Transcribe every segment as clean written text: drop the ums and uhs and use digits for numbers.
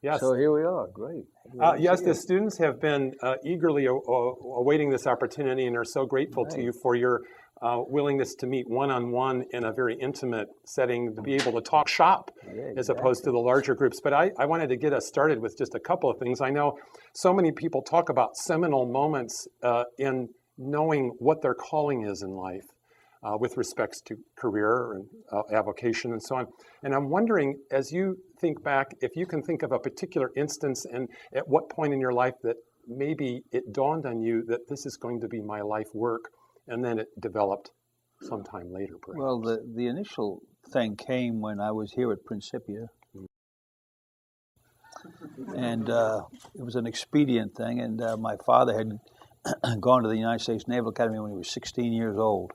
Yes. So here we are. Great. Yes, the students have been eagerly awaiting this opportunity and are so grateful to you for your willingness to meet one-on-one in a very intimate setting, to be able to talk shop as opposed to the larger groups. But I wanted to get us started with just a couple of things. I know so many people talk about seminal moments in knowing what their calling is in life. With respects to career and avocation and so on. And I'm wondering, as you think back, if you can think of a particular instance and at what point in your life that maybe it dawned on you that this is going to be my life work, and then it developed sometime later, perhaps. Well, the initial thing came when I was here at Principia. And it was an expedient thing, and my father had gone to the United States Naval Academy when he was 16 years old.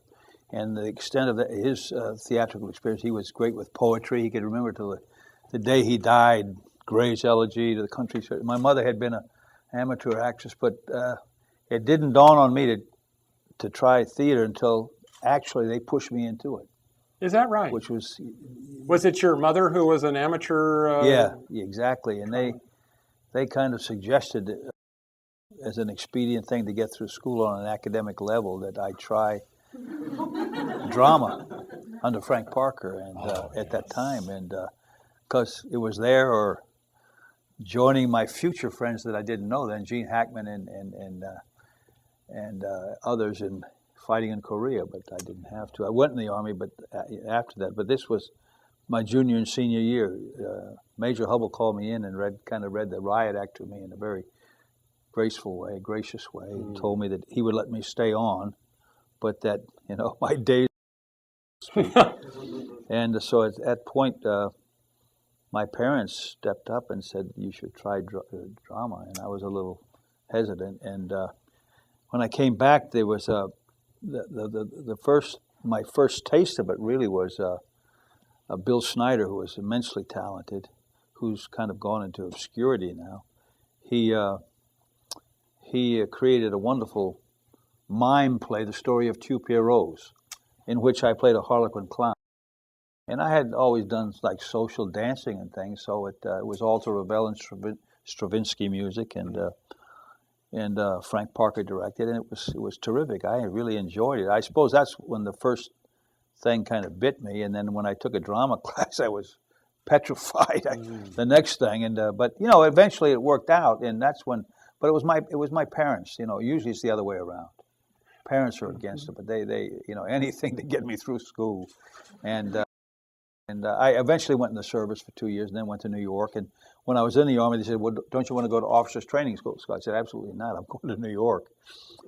And the extent of his theatrical experience, he was great with poetry. He could remember till the day he died, Gray's Elegy to the Country. My mother had been an amateur actress, but it didn't dawn on me to try theater until actually they pushed me into it. Is that right? Which was it your mother who was an amateur? Yeah, exactly. And they kind of suggested as an expedient thing to get through school on an academic level that I try drama under Frank Parker and at that time, and because it was there, or joining my future friends that I didn't know then, Gene Hackman and others in fighting in Korea, but I didn't have to. I went in the Army, but after that. But this was my junior and senior year. Major Hubble called me in and read the riot act to me in a very graceful way, gracious way, and told me that he would let me stay on, but that, my days. And so at that point, my parents stepped up and said, "You should try drama," and I was a little hesitant. And when I came back, there was my first taste of it really was Bill Schneider, who was immensely talented, who's kind of gone into obscurity now. He created a wonderful mime play, The Story of Two Pierrots, in which I played a Harlequin clown. And I had always done like social dancing and things, so it was Alto Ravel and Stravinsky music, and Frank Parker directed, and it was terrific. I really enjoyed it. I suppose that's when the first thing kind of bit me, and then when I took a drama class, I was petrified. The next thing, but eventually it worked out, and that's when. But it was my parents. Usually it's the other way around. Parents are against it, but they anything to get me through school, and I eventually went in the service for 2 years, and then went to New York. And when I was in the Army, they said, "Well, don't you want to go to officers training school?" So I said, "Absolutely not. I'm going to New York,"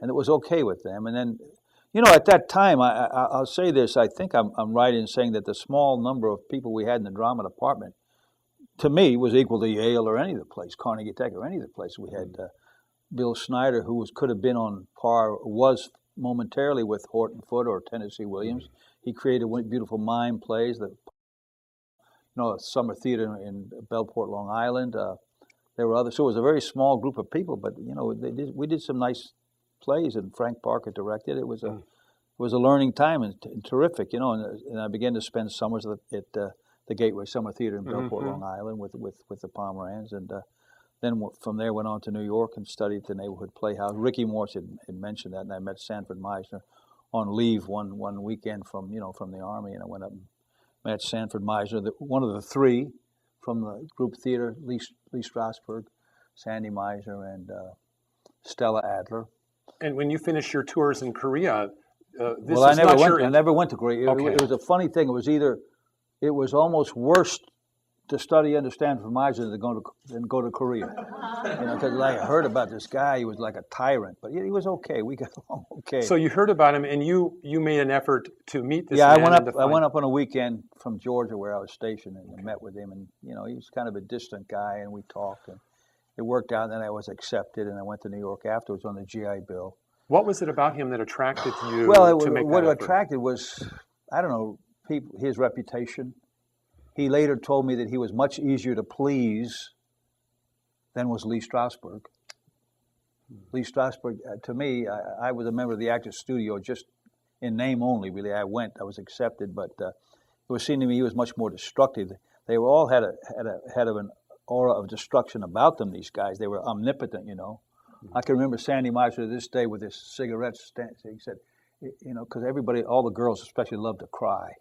and it was okay with them. And then, at that time, I'll say this: I think I'm right in saying that the small number of people we had in the drama department, to me, was equal to Yale or any of the place, Carnegie Tech or any of the place. We had Bill Schneider, who could have been on par, was momentarily with Horton Foote or Tennessee Williams. He created beautiful mime plays, summer theater in Bellport, Long Island. There were others. So it was a very small group of people, but we did some nice plays, and Frank Parker directed. It was a learning time and terrific, And I began to spend summers at the Gateway Summer Theater in Bellport, Long Island, with the Pomeranz, and then from there went on to New York and studied at the Neighborhood Playhouse. Ricky Morse had mentioned that, and I met Sanford Meisner on leave one weekend from the Army, and I went up and met Sanford Meisner, one of the three from the group theater, Lee Strasberg, Sandy Meisner, and Stella Adler. And when you finished your tours in Korea, I never went to Korea. Okay. It was a funny thing. It was almost worse to study under Sanford Meisner than go to Korea. Because I heard about this guy. He was like a tyrant, but he was okay. We got along okay. So you heard about him, and you made an effort to meet this man. Yeah, I went up on a weekend from Georgia where I was stationed and met with him. And, he was kind of a distant guy, and we talked. And it worked out, and then I was accepted, and I went to New York afterwards on the GI Bill. What was it about him that attracted you to make what that effort? attracted was, I don't know, his reputation. He later told me that he was much easier to please than was Lee Strasberg. Lee Strasberg, to me, I was a member of the Actors Studio just in name only, really. I was accepted, but it was seen to me he was much more destructive. They were all had an aura of destruction about them, these guys. They were omnipotent, I can remember Sandy Meyer to this day with his cigarette stand. He said, because everybody, all the girls especially, love to cry.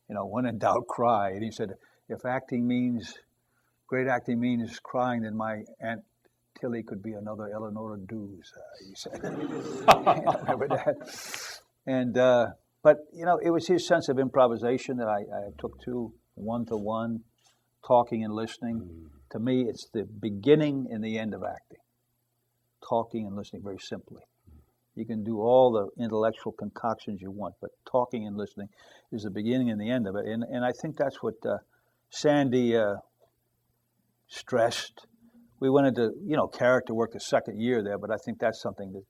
When in doubt, cry. And he said, if great acting means crying, then my Aunt Tilly could be another Eleanor Duse, he said. I remember that. And, but, it was his sense of improvisation that I took to, one-to-one, talking and listening. To me, it's the beginning and the end of acting. Talking and listening, very simply. You can do all the intellectual concoctions you want, but talking and listening is the beginning and the end of it. And I think that's what Sandy stressed. We went into, character work the second year there, but I think that's something that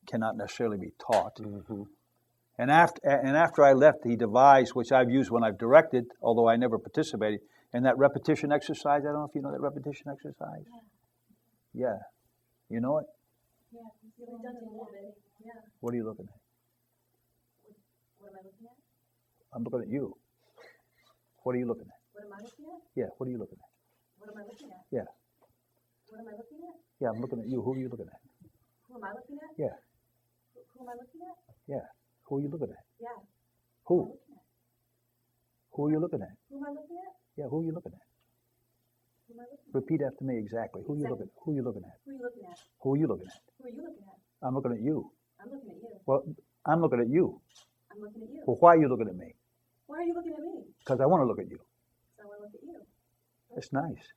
cannot necessarily be taught. Mm-hmm. And after I left, he devised, which I've used when I've directed, although I never participated, in that repetition exercise. I don't know if you know that repetition exercise. Yeah. You know it? Yeah, you've done it a little bit. Yeah. What are you looking at? What am I looking at? I'm looking at you. What are you looking at? What am I looking at? Yeah, what are you looking at? What am I looking at? Yeah. What am I looking at? Yeah, I'm looking at you. Who are you looking at? Who am I looking at? Yeah. Who am I looking at? Yeah. Who are you looking at? Yeah. Who? Who are you looking at? Who am I looking at? Yeah, who are you looking at? Who am I looking at? Repeat after me exactly. Who are you looking at? Who are you looking at? Who are you looking at? Who are you looking at? Who are you looking at? I'm looking at you. I'm looking at you. Well, I'm looking at you. I'm looking at you. Well, why are you looking at me? Why are you looking at me? Because I want to look at you. So I want to look at you. That's nice.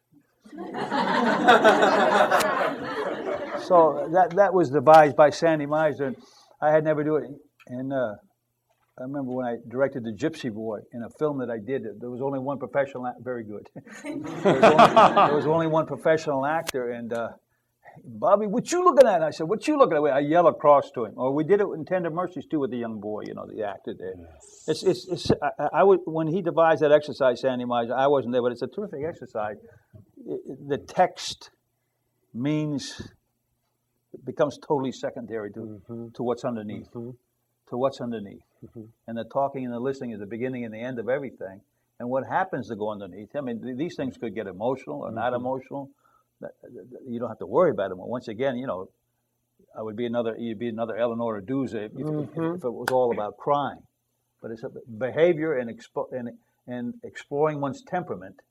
So that was devised by Sandy Meyer, and I had never do it. And I remember when I directed The Gypsy Boy in a film that I did, there was only one professional actor. Very good. there was only one professional actor, and Bobby, what you looking at? And I said, what you looking at? I yell across to him. Or we did it in Tender Mercies too with the young boy, the actor there. Yes. I would, when he devised that exercise, Sandy Meyer, I wasn't there, but it's a terrific exercise. The text becomes totally secondary to what's underneath. To what's underneath. And the talking and the listening is the beginning and the end of everything. And what happens to go underneath? I mean, these things could get emotional or not emotional. You don't have to worry about them. Once again, you'd be another Eleanor Duse if it was all about crying. But it's behavior and exploring one's temperament.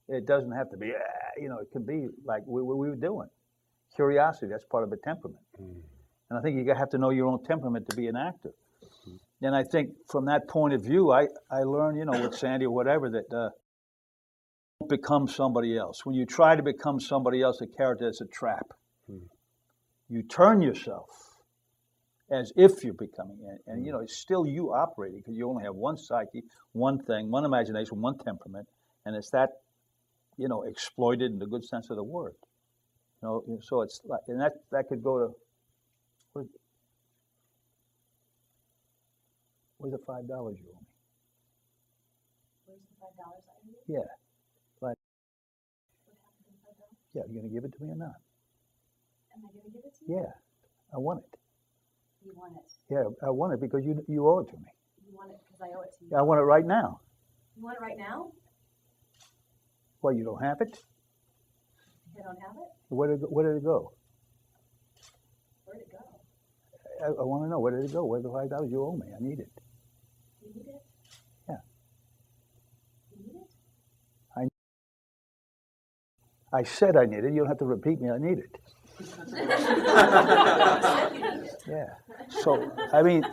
It doesn't have to be, it can be like we were doing. Curiosity, that's part of the temperament. And I think you have to know your own temperament to be an actor. And I think from that point of view, I learned, with Sandy or whatever, that don't become somebody else. When you try to become somebody else, a character is a trap. You turn yourself as if you're becoming it. And, it's still you operating because you only have one psyche, one thing, one imagination, one temperament. And it's that, exploited in the good sense of the word. So it's like, and that could go to, where's the $5 you owe me? Where's the $5 I owe you? Yeah. What happened to the $5? Yeah, you going to give it to me or not? Am I going to give it to you? Yeah, I want it. You want it. Yeah, I want it because you owe it to me. You want it because I owe it to you. Yeah, I want it right now. You want it right now? Well, you don't have it? I don't have it? Where did it go? Where did it go? I want to know, where did it go? Where's the $5 you owe me? I need it. You need it? Yeah. You need it? I said I need it. You don't have to repeat me. I need it. Yeah. So, I mean,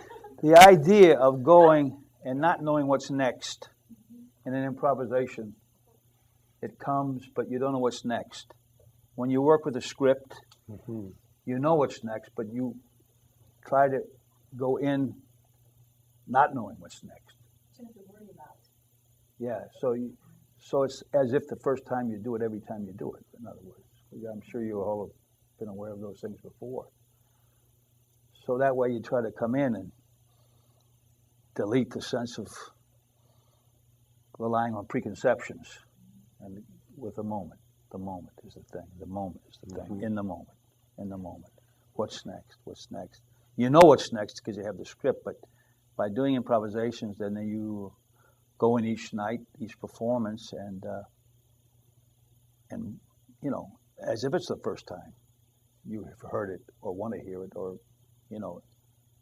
the idea of going and not knowing what's next in an improvisation, it comes, but you don't know what's next. When you work with a script, you know what's next, but you try to go in not knowing what's next. What you have to worry about. Yeah, so it's as if the first time you do it, every time you do it, in other words. I'm sure you all have been aware of those things before. So that way you try to come in and delete the sense of relying on preconceptions and with the moment. The moment is the thing. The moment is the thing. In the moment. In the moment. What's next? What's next? You know what's next because you have the script, but by doing improvisations, then you go in each night, each performance, and and you know, as if it's the first time you have heard it or want to hear it, or you know,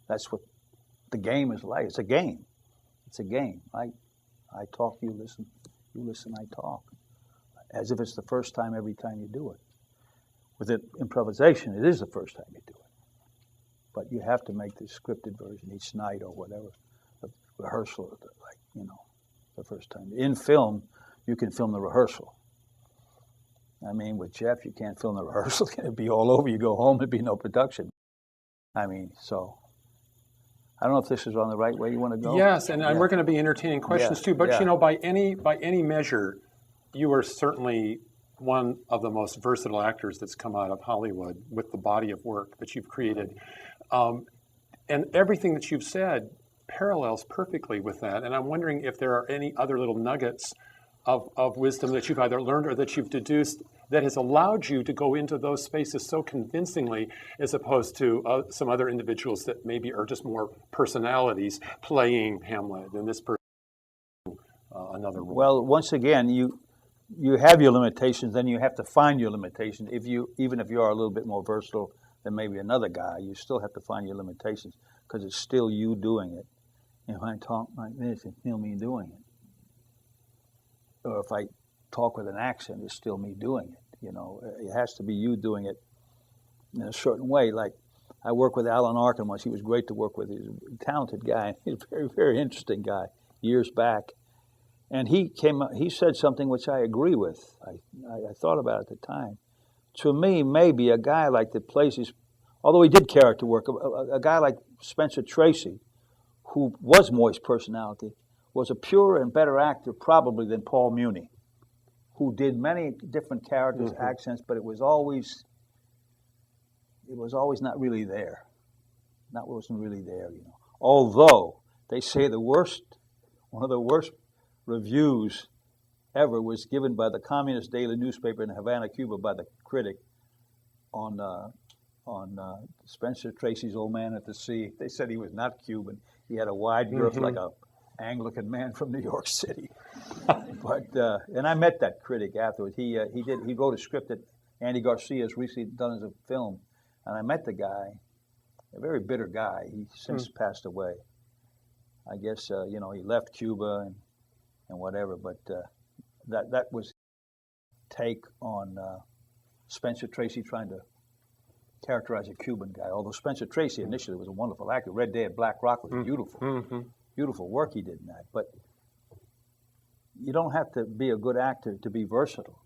that's what the game is like. It's a game. It's a game. I talk, you listen, I talk, as if it's the first time every time you do it. With improvisation, it is the first time you do it. But you have to make the scripted version each night or whatever, the rehearsal, like, you know, the first time. In film, you can film the rehearsal. I mean, with Jeff, you can't film the rehearsal. It'd be all over. You go home, it'd be no production. I mean, so I don't know if this is on the right way you want to go. Yes, and we're going to be entertaining questions too. But you know, by any measure, you are certainly one of the most versatile actors that's come out of Hollywood with the body of work that you've created, and everything that you've said parallels perfectly with that. And I'm wondering if there are any other little nuggets of wisdom that you've either learned or that you've deduced that has allowed you to go into those spaces so convincingly, as opposed to some other individuals that maybe are just more personalities playing Hamlet and this person another role. Well, once again, you have your limitations, then you have to find your limitations. Even if you are a little bit more versatile than maybe another guy, you still have to find your limitations because it's still you doing it. If I talk like this, it's still me doing it. Or if I talk with an accent, it's still me doing it. You know, it has to be you doing it in a certain way. Like I worked with Alan Arkin once. He was great to work with. He's a talented guy. He's a very, very interesting guy. Years back, and he said something which I agree with. I thought about it at the time. To me, maybe a guy like that plays his, although he did character work, a guy like Spencer Tracy, who was more his personality, was a purer and better actor probably than Paul Muni, who did many different characters, accents, but it was always not really there. Wasn't really there, you know. Although they say one of the worst reviews ever was given by the Communist Daily newspaper in Havana, Cuba, by the critic on Spencer Tracy's Old Man at the Sea. They said he was not Cuban. He had a wide girth like a Anglican man from New York City. But and I met that critic afterwards. He wrote a script that Andy Garcia has recently done as a film, and I met the guy, a very bitter guy. He's since passed away. I guess you know, he left Cuba and whatever. But that was take on Spencer Tracy trying to characterize a Cuban guy. Although Spencer Tracy initially was a wonderful actor. Red Day at Black Rock was beautiful. Beautiful work he did in that. But you don't have to be a good actor to be versatile,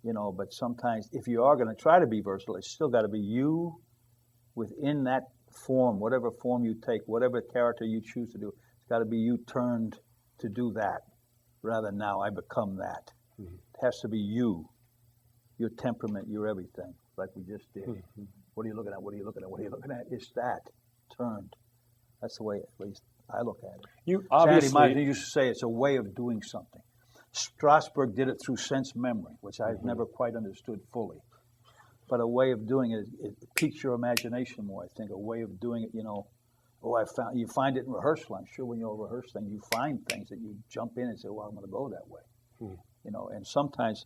you know. But sometimes if you are going to try to be versatile, it's still got to be you within that form, whatever form you take, whatever character you choose to do. It's got to be you turned to do that rather than now I become that. It has to be you, your temperament, your everything, like we just did. What are you looking at? What are you looking at? What are you looking at? It's that turned. That's the way, at least, I look at it. You obviously Sandy Meyer used to say it's a way of doing something. Strasberg did it through sense memory, which I've never quite understood fully. But a way of doing it, it piques your imagination more, I think. A way of doing it, you know, you find it in rehearsal. I'm sure when you're rehearsing, you find things that you jump in and say, well, I'm going to go that way. You know, and sometimes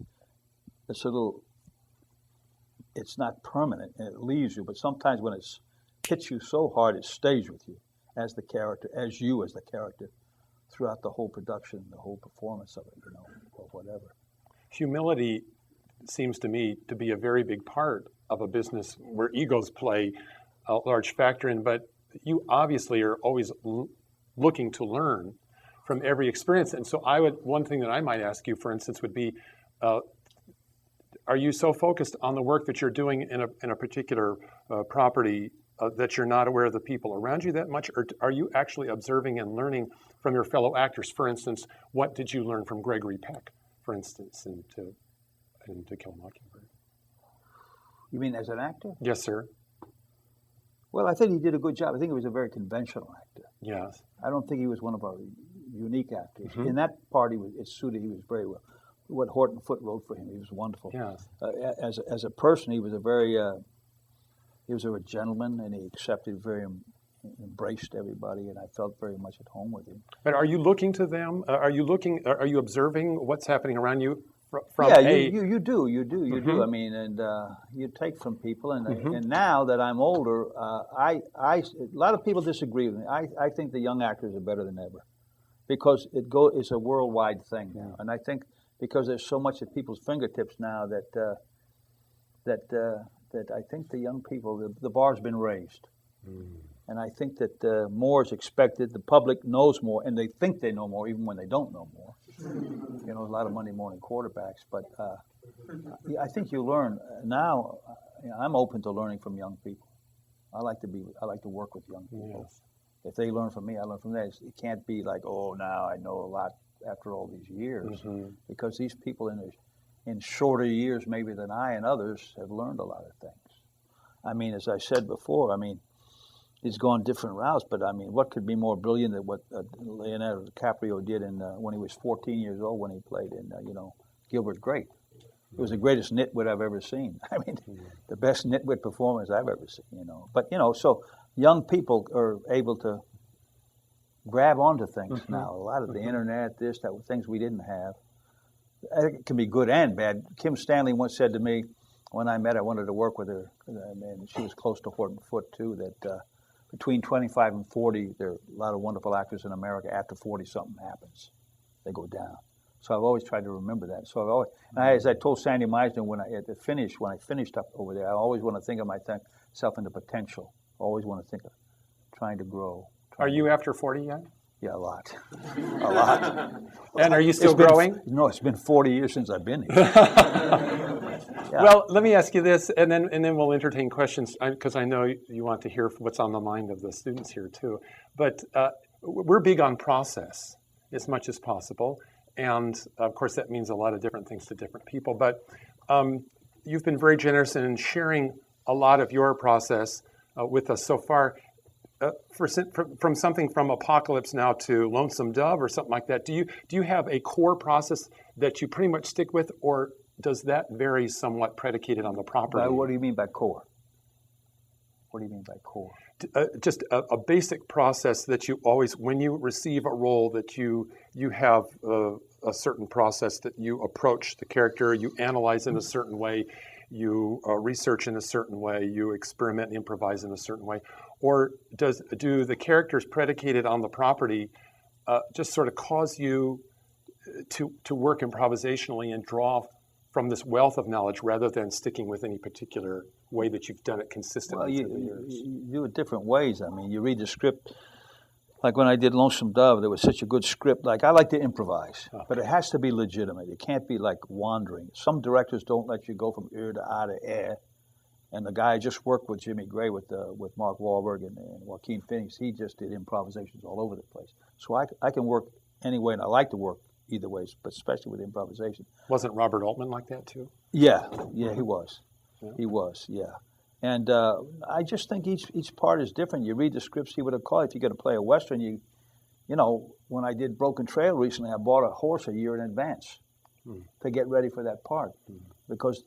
it's not permanent and it leaves you, but sometimes when it hits you so hard, it stays with you as the character, as you as the character, throughout the whole production, the whole performance of it, you know, or whatever. Humility seems to me to be a very big part of a business where egos play a large factor in, but you obviously are always looking to learn from every experience. And so one thing that I might ask you, for instance, would be, are you so focused on the work that you're doing in a particular property that you're not aware of the people around you that much, or are you actually observing and learning from your fellow actors? For instance, what did you learn from Gregory Peck, for instance, in To Kill a Mockingbird? You mean as an actor? Yes, sir. Well, I think he did a good job. I think he was a very conventional actor. Yes. I don't think he was one of our unique actors. In that part, it suited. He was very well. What Horton Foote wrote for him, he was wonderful. Yes. As a person, he was a very he was a gentleman, and he embraced everybody, and I felt very much at home with him. But are you looking to them? Are you observing what's happening around you from yeah, a you do. I mean, and you take from people, and now that I'm older, a lot of people disagree with me. I think the young actors are better than ever because it's a worldwide thing now, and I think because there's so much at people's fingertips now that I think the young people, the bar's been raised. And I think that more is expected. The public knows more, and they think they know more, even when they don't know more. You know, a lot of Monday morning quarterbacks. But I think you learn now. I'm open to learning from young people. I like to work with young people. Yes. If they learn from me, I learn from them. It can't be like, oh, now I know a lot after all these years, because these people in shorter years maybe than I and others have learned a lot of things. I mean, as I said before, I mean, he's gone different routes, but I mean, what could be more brilliant than what Leonardo DiCaprio did when he was 14 years old when he played in, Gilbert Grape. It was the greatest nitwit I've ever seen. I mean, the best nitwit performance I've ever seen, But, so young people are able to grab onto things now. A lot of the internet, things we didn't have. It can be good and bad. Kim Stanley once said to me, when I met her, I wanted to work with her, and she was close to Horton Foote, too, that between 25 and 40, there are a lot of wonderful actors in America. After 40, something happens. They go down. So I've always tried to remember that. So as I told Sandy Meisner when I finished up over there, I always want to think of myself in the potential. I always want to think of trying to grow. Are you after 40 yet? Yeah, a lot. A lot. And are you still growing? No, it's been 40 years since I've been here. Yeah. Well, let me ask you this, and then we'll entertain questions, because I know you want to hear what's on the mind of the students here too. But we're big on process as much as possible, and of course that means a lot of different things to different people. But you've been very generous in sharing a lot of your process with us so far. From something from Apocalypse Now to Lonesome Dove or something like that, do you have a core process that you pretty much stick with, or does that vary somewhat predicated on the property? What do you mean by core? What do you mean by core? Just a basic process that you always, when you receive a role, that you have a certain process that you approach the character, you analyze in a certain way, you research in a certain way, you experiment and improvise in a certain way, or do the characters predicated on the property just sort of cause you to work improvisationally and draw from this wealth of knowledge rather than sticking with any particular way that you've done it consistently through the years? You do it different ways. I mean, you read the script. Like when I did Lonesome Dove, there was such a good script. Like, I like to improvise, but it has to be legitimate. It can't be like wandering. Some directors don't let you go from ear to eye to air. And the guy I just worked with, Jimmy Gray, with Mark Wahlberg and Joaquin Phoenix, he just did improvisations all over the place. So I can work any way, and I like to work either way, but especially with improvisation. Wasn't Robert Altman like that too? Yeah, he was. Yeah. He was, yeah. And I just think each part is different. You read the scripts, he would have called. If you're going to play a Western, you know, when I did Broken Trail recently, I bought a horse a year in advance to get ready for that part. Because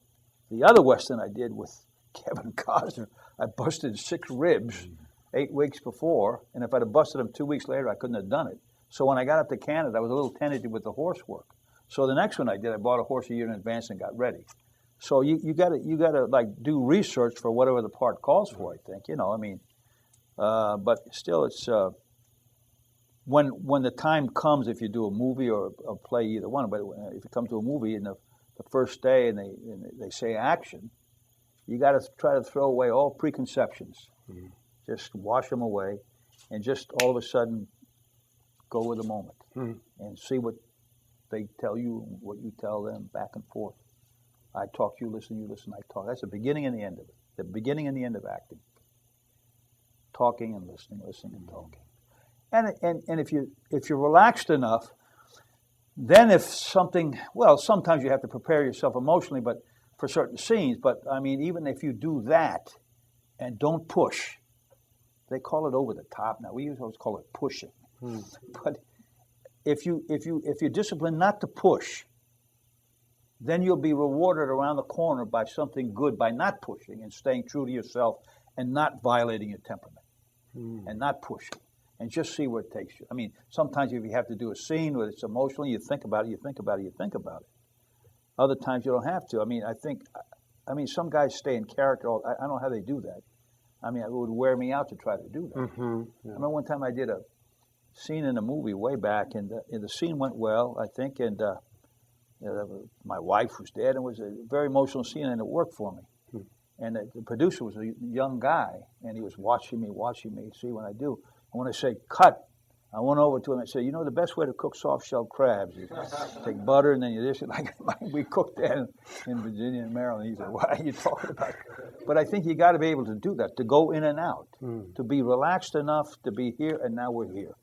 the other Western I did with Kevin Costner, I busted 6 ribs 8 weeks before, and if I'd have busted them 2 weeks later, I couldn't have done it. So when I got up to Canada, I was a little tentative with the horse work. So the next one I did, I bought a horse a year in advance and got ready. So you gotta like do research for whatever the part calls for. I think, you know. I mean, but still, it's when the time comes, if you do a movie or a play, either one. But if you come to a movie and the first day and they say action, you got to try to throw away all preconceptions. Just wash them away, and just all of a sudden go with the moment and see what they tell you, what you tell them, back and forth. I talk, you listen, I talk. That's the beginning and the end of it. The beginning and the end of acting. Talking and listening and talking. And if you're relaxed enough, then if something, well, sometimes you have to prepare yourself emotionally, but for certain scenes. But I mean, even if you do that and don't push, they call it over the top now. We always call it pushing. But if you're disciplined not to push, then you'll be rewarded around the corner by something good, by not pushing and staying true to yourself and not violating your temperament and not pushing and just see where it takes you. I mean, sometimes if you have to do a scene where it's emotional, you think about it. Other times you don't have to. I mean, some guys stay in character. I don't know how they do that. I mean, it would wear me out to try to do that. Mm-hmm. Yeah. I remember one time I did a scene in a movie way back, and the scene went well, I think, and my wife was dead, and it was a very emotional scene, and it worked for me. And the producer was a young guy, and he was watching me, see what I do. And when I say cut, I went over to him and said, the best way to cook soft-shell crabs, you take butter, and then you dish it like we cooked that in Virginia and Maryland. He said, what are you talking about? But I think you got to be able to do that, to go in and out, to be relaxed enough to be here, and now we're here.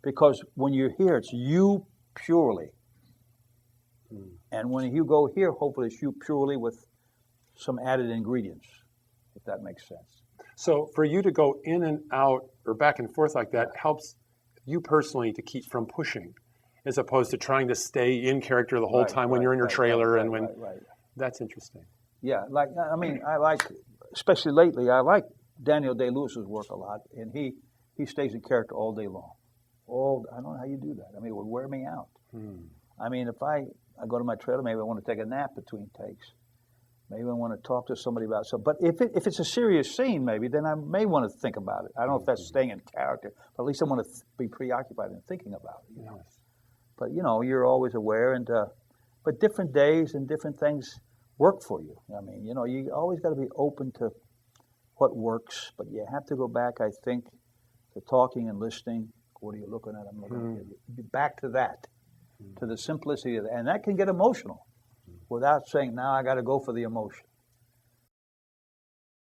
Because when you're here, it's you purely. And when you go here, hopefully it's you purely with some added ingredients, if that makes sense. So for you to go in and out or back and forth like that helps you personally to keep from pushing, as opposed to trying to stay in character the whole time when you're in your trailer and when. That's interesting. Yeah, I like, especially lately, I like Daniel Day-Lewis's work a lot, and he stays in character all day long. I don't know how you do that. I mean, it would wear me out. I mean, if I go to my trailer, maybe I want to take a nap between takes. Maybe I want to talk to somebody about something. But if it's a serious scene, maybe, then I may want to think about it. I don't know if that's staying in character, but at least I want to be preoccupied in thinking about it. Yes. But, you're always aware. But different days and different things work for you. I mean, you always got to be open to what works. But you have to go back, I think, to talking and listening. What are you looking at? I'm looking at you. Back to that, to the simplicity of that. And that can get emotional without saying, now I got to go for the emotion.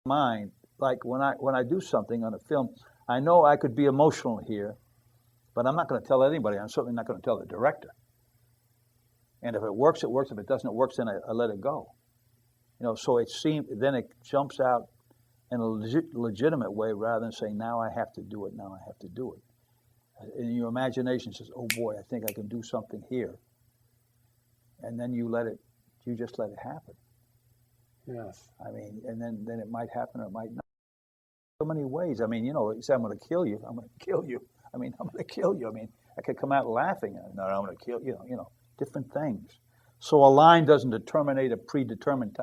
Mind, like when I do something on a film, I know I could be emotional here, but I'm not going to tell anybody. I'm certainly not going to tell the director. And if it works, it works. If it doesn't, it works, then I let it go. So then it jumps out in a legitimate way rather than saying, now I have to do it, now I have to do it. And your imagination says, oh boy, I think I can do something here. And then you just let it happen. Yes. I mean, and then it might happen or it might not. So many ways. I mean, you say, I'm going to kill you. I'm going to kill you. I mean, I'm going to kill you. I mean, I could come out laughing. No, I'm going to kill you. Different things. So a line doesn't determine a predetermined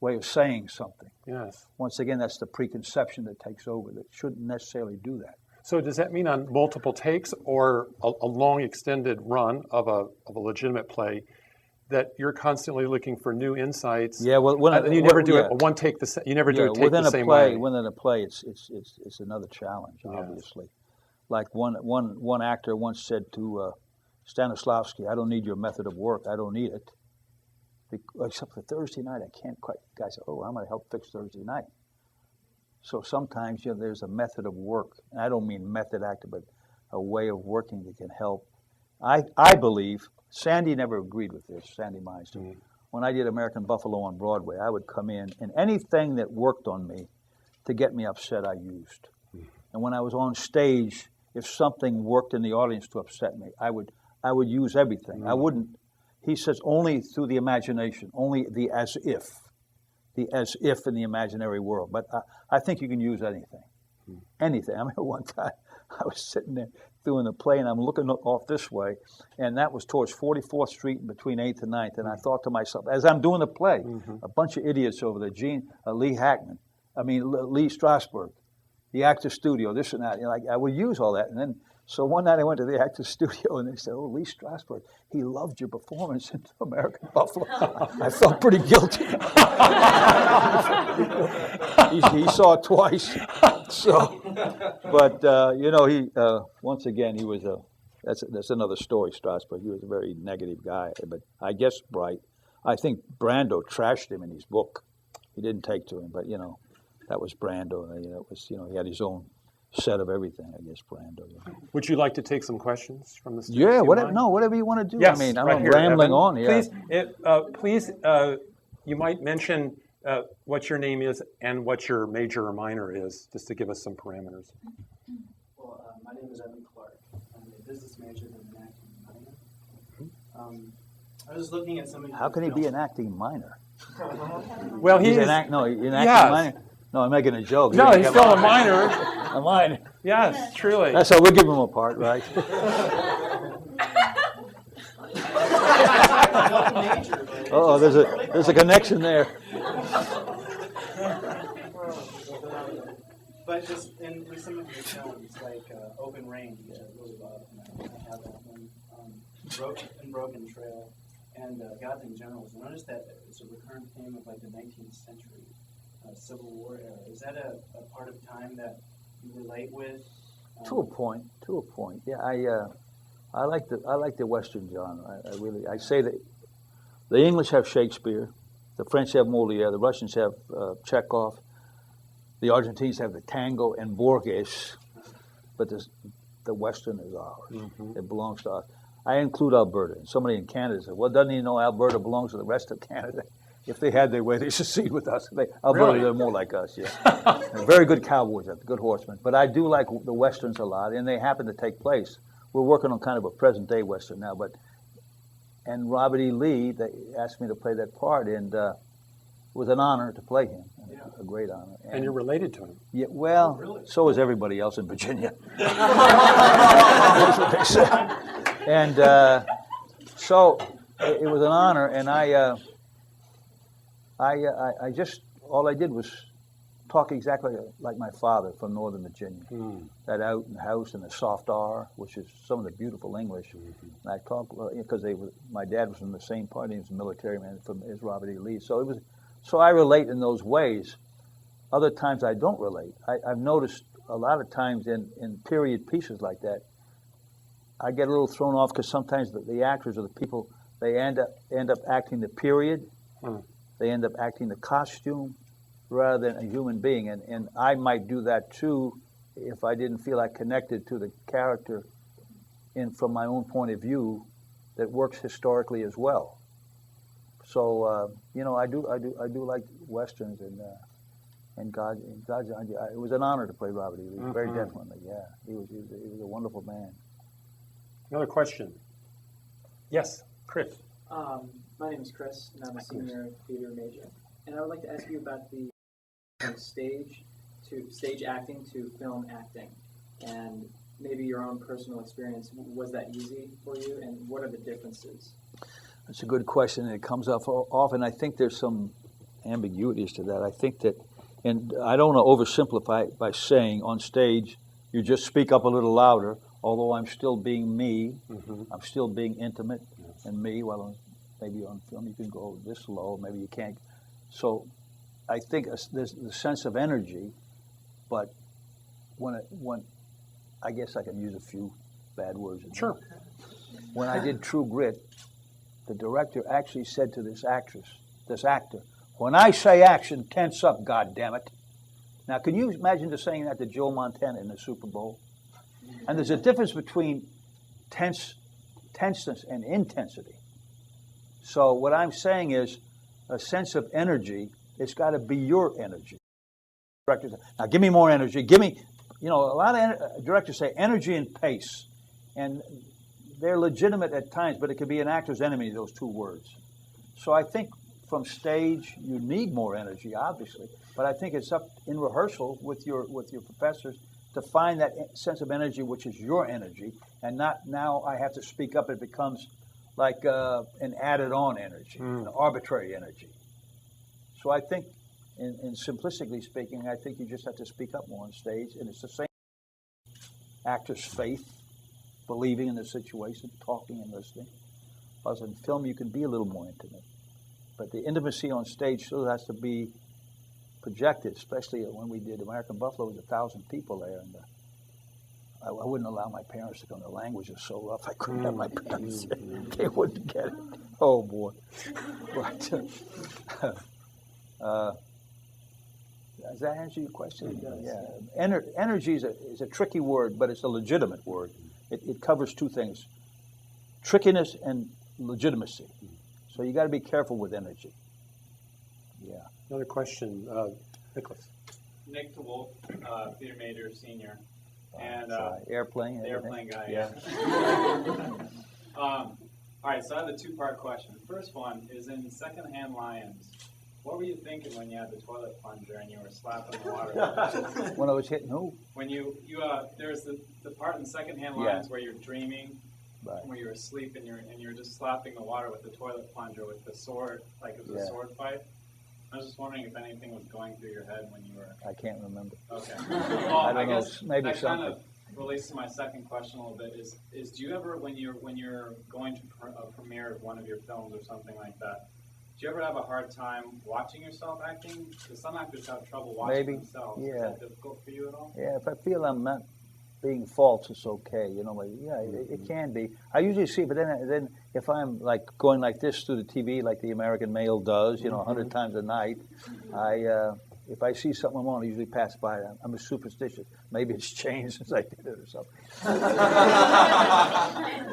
way of saying something. Yes. Once again, that's the preconception that takes over. That shouldn't necessarily do that. So does that mean on multiple takes or a long extended run of a legitimate play that you're constantly looking for new insights? Yeah, well, you never do it one take. You never do a take the same way. Within a play, it's another challenge, obviously. Like one actor once said to Stanislavski, "I don't need your method of work. I don't need it. Except for Thursday night, I can't quite." The guy said, "Oh, I'm going to help fix Thursday night." So sometimes there's a method of work, and I don't mean method actor, but a way of working that can help. I believe Sandy never agreed with this. Sandy Meister. Mm-hmm. When I did American Buffalo on Broadway, I would come in, and anything that worked on me to get me upset, I used. Mm-hmm. And when I was on stage, if something worked in the audience to upset me, I would use everything. Mm-hmm. I wouldn't. He says only through the imagination, only the as if in the imaginary world. But I think you can use anything. Mm-hmm. Anything. I remember one time I was sitting there doing the play, and I'm looking off this way, and that was towards 44th Street between 8th and 9th, and I thought to myself, as I'm doing the play, a bunch of idiots over there, Lee Strasberg, the Actors Studio, this and that. I would use all that, and then, so one night I went to the Actors Studio, and they said, "Oh, Lee Strasberg, he loved your performance in American Buffalo." I felt pretty guilty. He saw it twice. So, but he once again he was that's another story. Strasberg, he was a very negative guy, but I guess bright. I think Brando trashed him in his book. He didn't take to him, but that was Brando. It was he had his own set of everything. I guess Brando. Would you like to take some questions from the stage? Yeah, whatever you want to do. Yes, I mean, I'm right here, rambling Evan. on here. Please, you might mention what your name is and what your major or minor is, just to give us some parameters. Well, my name is Evan Clark. I'm a business major and an acting minor. I was looking at some of your How can he be films. an acting minor? Well, He's an acting minor. No, I'm making a joke. No, he's still a minor. A minor. Yes, truly. That's how we'll give them apart, right? Oh, there's a connection there. But just in some of your films, like Open Range, which I really love, and I have that one, Broken Trail, and Gods and Generals, I noticed that it's a recurrent theme of like the 19th century Civil War era. Is that a part of time that you relate with? To a point. Yeah, I like the Western genre. I say that the English have Shakespeare, the French have Molière, the Russians have Chekhov, the Argentines have the tango and Borges, but the Western is ours. Mm-hmm. It belongs to us. I include Alberta. And somebody in Canada said, well, doesn't he know Alberta belongs to the rest of Canada? If they had their way, they secede with us. Alberta, Really? they're more like us, yeah. They're very good cowboys, good horsemen. But I do like the Westerns a lot, and they happen to take place. We're working on kind of a present-day Western now, and Robert E. Lee, they asked me to play that part, and it was an honor to play him, a great honor. And you're related to him. Yeah, well, really? so is everybody else in Virginia. That's what they said. And so it was an honor, and I just, all I did was talk exactly like my father from Northern Virginia. That out and house and the soft R, which is some of the beautiful English. And I talk because my dad was from the same party. He was a military man as Robert E. Lee. So I relate in those ways. Other times I don't relate. I've noticed a lot of times in period pieces like that, I get a little thrown off because sometimes the actors or the people, they end up acting the period. They end up acting the costume rather than a human being. And I might do that too if I didn't feel I connected to the character from my own point of view that works historically as well. So I do like Westerns and God. It was an honor to play Robert E. Lee. Very definitely, yeah. He was a wonderful man. Another question. Yes, Chris. My name is Chris, and I'm a senior theater major. And I would like to ask you about the stage acting to film acting, and maybe your own personal experience. Was that easy for you, and what are the differences? That's a good question, and it comes up often. I think there's some ambiguities to that. I think that, and I don't want to oversimplify it by saying on stage, you just speak up a little louder, although I'm still being me. I'm still being intimate and me. Well, maybe on film you can go this low, maybe you can't. So I think there's the sense of energy, but when I guess I can use a few bad words. Sure. When I did True Grit, the director actually said to this actor, when I say action, tense up, goddammit. Now, can you imagine just saying that to Joe Montana in the Super Bowl? And there's a difference between tenseness and intensity. So what I'm saying is a sense of energy, it's got to be your energy. Directors, now give me more energy. Give me, a lot of directors say energy and pace. And they're legitimate at times, but it could be an actor's enemy, those two words. So I think from stage, you need more energy, obviously. But I think it's up in rehearsal with your professors to find that sense of energy, which is your energy, and not now I have to speak up. It becomes like an added-on energy, an arbitrary energy. So I think, in simplistically speaking, I think you just have to speak up more on stage, and it's the same actor's faith, believing in the situation, talking and listening. Whereas in film, you can be a little more intimate. But the intimacy on stage still has to be projected, especially when we did American Buffalo, there was 1,000 people there, and I wouldn't allow my parents to go. The language is so rough, I couldn't have my parents. They wouldn't get it. Oh, boy. But, does that answer your question? Yeah. Energy is a tricky word, but it's a legitimate word. It covers two things, trickiness and legitimacy. So you got to be careful with energy. Yeah. Another question, Nicholas. Nick Duvall, theater major, senior, and airplane. the airplane guy. Yeah. All right, so I have a two-part question. The first one is in Secondhand Lions. What were you thinking when you had the toilet plunger and you were slapping the water? When I was hitting who? When you there's the part in Secondhand Lions where you're dreaming where you're asleep and you're just slapping the water with the toilet plunger with the sword, like it was a sword fight. I was just wondering if anything was going through your head when you were. I can't remember. Okay. I Well, don't know, guess maybe that kind something. of relates to my second question a little bit. Is do you ever, when you're going to a premiere of one of your films or something like that, do you ever have a hard time watching yourself acting? Because some actors have trouble watching Maybe, themselves. yeah. Is that difficult for you at all? Yeah, if I feel I'm not being false, it's okay. You know, like, yeah, it can be. I usually see, but then if I'm like going like this through the TV, like the American male does, you know, 100 times a night, if I see something I'm on, I usually pass by it. I'm superstitious. Maybe it's changed since I did it or something.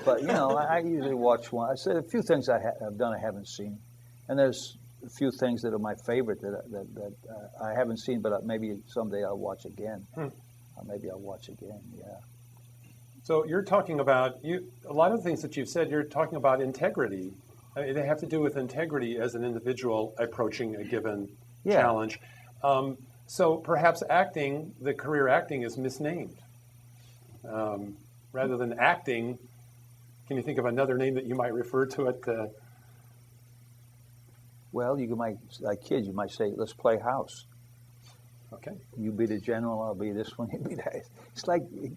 But you know, I usually watch one. I said a few things I've done I haven't seen, and there's a few things that are my favorite that I haven't seen, but maybe someday I'll watch again. Maybe I'll watch again. Yeah. So you're talking about a lot of the things that you've said. You're talking about integrity. They have to do with integrity as an individual approaching a given challenge. So perhaps acting, the career acting, is misnamed. Rather than acting, can you think of another name that you might refer to it? Well, you might, like kids, you might say, "Let's play house." Okay. You be the general, I'll be this one. You be that.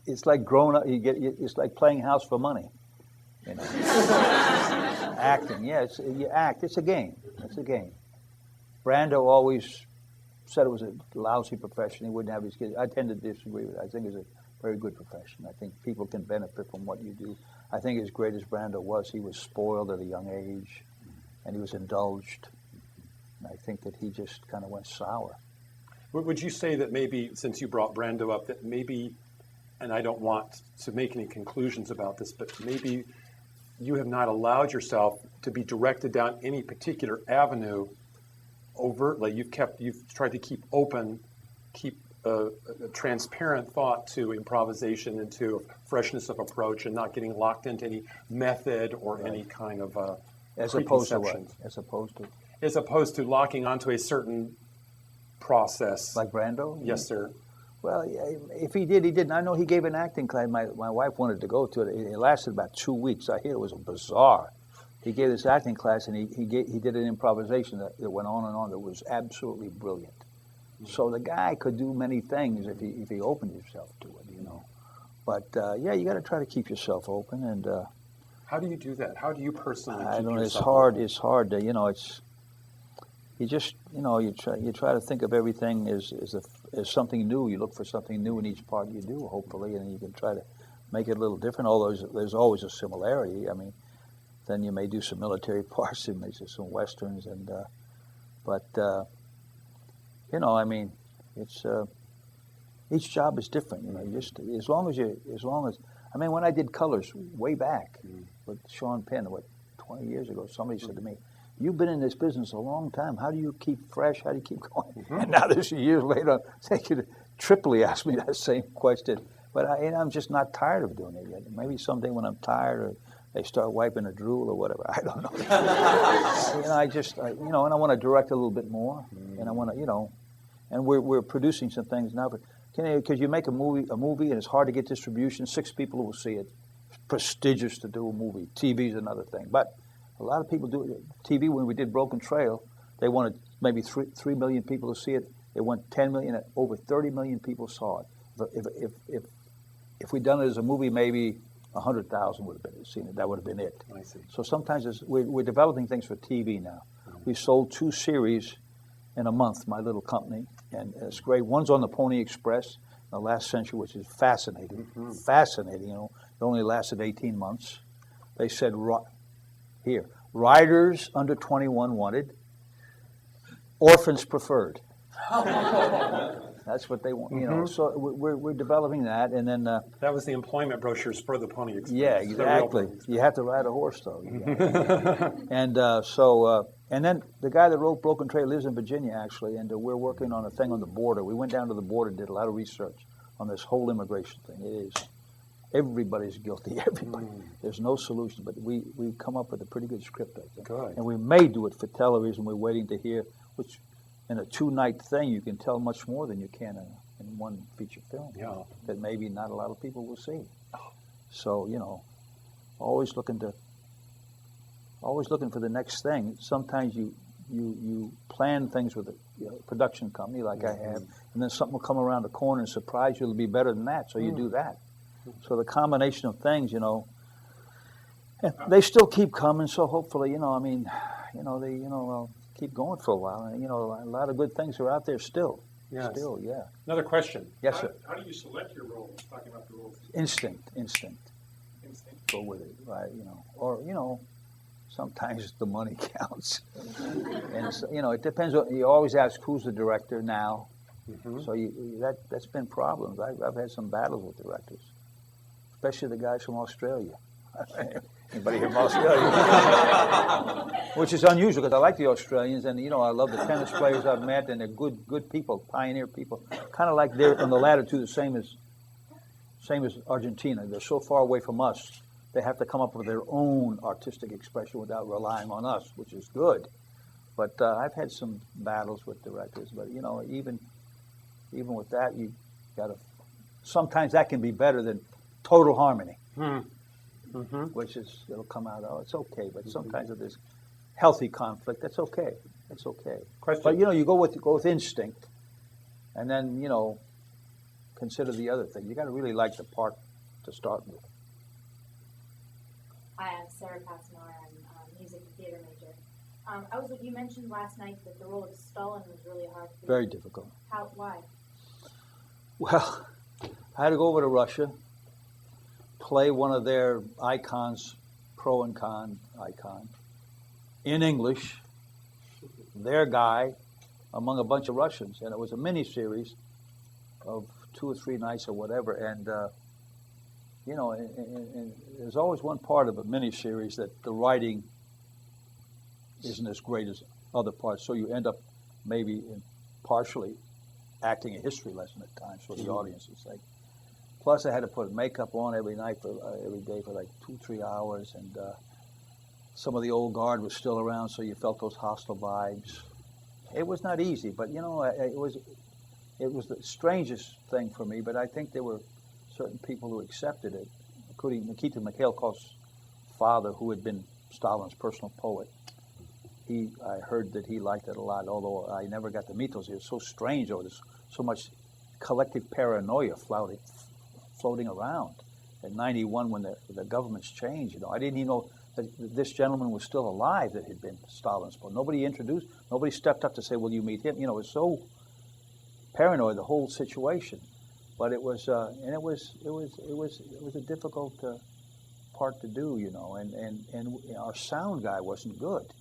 It's like growing up. It's like playing house for money. You know. Acting, yeah. You act. It's a game. It's a game. Brando always said it was a lousy profession. He wouldn't have his kids. I tend to disagree with it. I think it's a very good profession. I think people can benefit from what you do. I think as great as Brando was, he was spoiled at a young age, and he was indulged. And I think that he just kind of went sour. Would you say that maybe, since you brought Brando up, that maybe, and I don't want to make any conclusions about this, but maybe you have not allowed yourself to be directed down any particular avenue overtly. You've tried to keep open, keep a transparent thought to improvisation and to freshness of approach, and not getting locked into any method or any kind of As opposed to what? preconceptions. As opposed to locking onto a certain process. Like Brando? Yes, sir. Well, if he did, he didn't. I know he gave an acting class. My wife wanted to go to it. It lasted about 2 weeks. I hear it was bizarre. He gave this acting class, and he did an improvisation that went on and on that was absolutely brilliant. So the guy could do many things if he opened himself to it, you know. But yeah, you got to try to keep yourself open. And how do you do that? How do you personally keep I don't know. yourself Open? It's hard to, you know. You just, you know, you try to think of everything as something new. You look for something new in each part you do, hopefully, and you can try to make it a little different. Although there's always a similarity. I mean, then you may do some military parts, you may do some westerns, and but you know, I mean, it's each job is different. You know, you just as long as I mean, when I did Colors way back with Sean Penn, 20 years ago, somebody said to me, "You've been in this business a long time. How do you keep fresh? How do you keep going?" And now this years later, they could triply ask me that same question. But I'm just not tired of doing it yet. Maybe someday when I'm tired, or they start wiping a drool or whatever, I don't know. You know, you know, and I want to direct a little bit more, and I want to, you know, and we're producing some things now. But because you make a movie, and it's hard to get distribution. 6 people will see it. It's prestigious to do a movie. TV's another thing, but a lot of people do it. TV, when we did Broken Trail, they wanted maybe 3 million people to see it. They want 10 million. Over 30 million people saw it. If we'd done it as a movie, maybe 100,000 would have seen it. That would have been it. I see. So sometimes we're developing things for TV now. We sold 2 series in a month, my little company, and it's great. One's on the Pony Express, The Last Century, which is fascinating. Fascinating, you know. It only lasted 18 months. They said, here, riders under 21 wanted, orphans preferred. That's what they want, you know. So we're developing that, and then That was the employment brochures for the Pony Express. yeah, The real exactly. Pony Express. You have to ride a horse, though. And and then the guy that wrote Broken Trail lives in Virginia, actually, and we're working on a thing on the border. We went down to the border and did a lot of research on this whole immigration thing. It is everybody's guilty. Everybody. There's no solution, but we've come up with a pretty good script, I think. Good. And we may do it for television. We're waiting to hear, which in a 2-night thing, you can tell much more than you can in one feature film. Yeah. That maybe not a lot of people will see. So, you know, always looking for the next thing. Sometimes you plan things with a production company like I have, and then something will come around the corner and surprise you. It'll be better than that, so you do that. So the combination of things, and they still keep coming. So hopefully, they'll keep going for a while. And, a lot of good things are out there still. Yes. Still, yeah. Another question. Yes, sir. How do you select your roles? Talking about the roles. Instinct. Instinct. Go with it, right? Or sometimes the money counts. And it depends. You always ask who's the director now. Mm-hmm. So that's been problems. I've had some battles with directors, especially the guys from Australia. Anybody here from Australia? Which is unusual because I like the Australians, and I love the tennis players I've met, and they're good people, pioneer people. Kind of like they're in the latitude the same as Argentina. They're so far away from us, they have to come up with their own artistic expression without relying on us, which is good. But I've had some battles with directors, but even with that, you got to. Sometimes that can be better than total harmony. Mm-hmm. Which is, it'll come out, it's okay. But sometimes if there's healthy conflict, that's okay. That's okay. Question. But you go with instinct, and then consider the other thing. You got to really like the part to start with. Hi, I'm Sarah Passmore. I'm music and theater major. You mentioned last night that the role of Stalin was really hard for you. Very difficult. Why? Well, I had to go over to Russia, play one of their icons, pro and con icon, in English, their guy, among a bunch of Russians. And it was a mini-series of 2 or 3 nights or whatever. And, and there's always one part of a mini-series that the writing isn't as great as other parts. So you end up maybe partially acting a history lesson at times for the audience's sake. Plus, I had to put makeup on every day for like 2-3 hours, and some of the old guard was still around, so you felt those hostile vibes. It was not easy, but it was the strangest thing for me. But I think there were certain people who accepted it, including Nikita Mikhailkov's father, who had been Stalin's personal poet. I heard that he liked it a lot, although I never got to meet those. It was so strange, there's so much collective paranoia floating around. In '91, when the governments changed, I didn't even know that this gentleman was still alive that had been Stalin's poet. Nobody stepped up to say, "Will you meet him?" It was so paranoid, the whole situation. But it was a difficult part to do, and our sound guy wasn't good.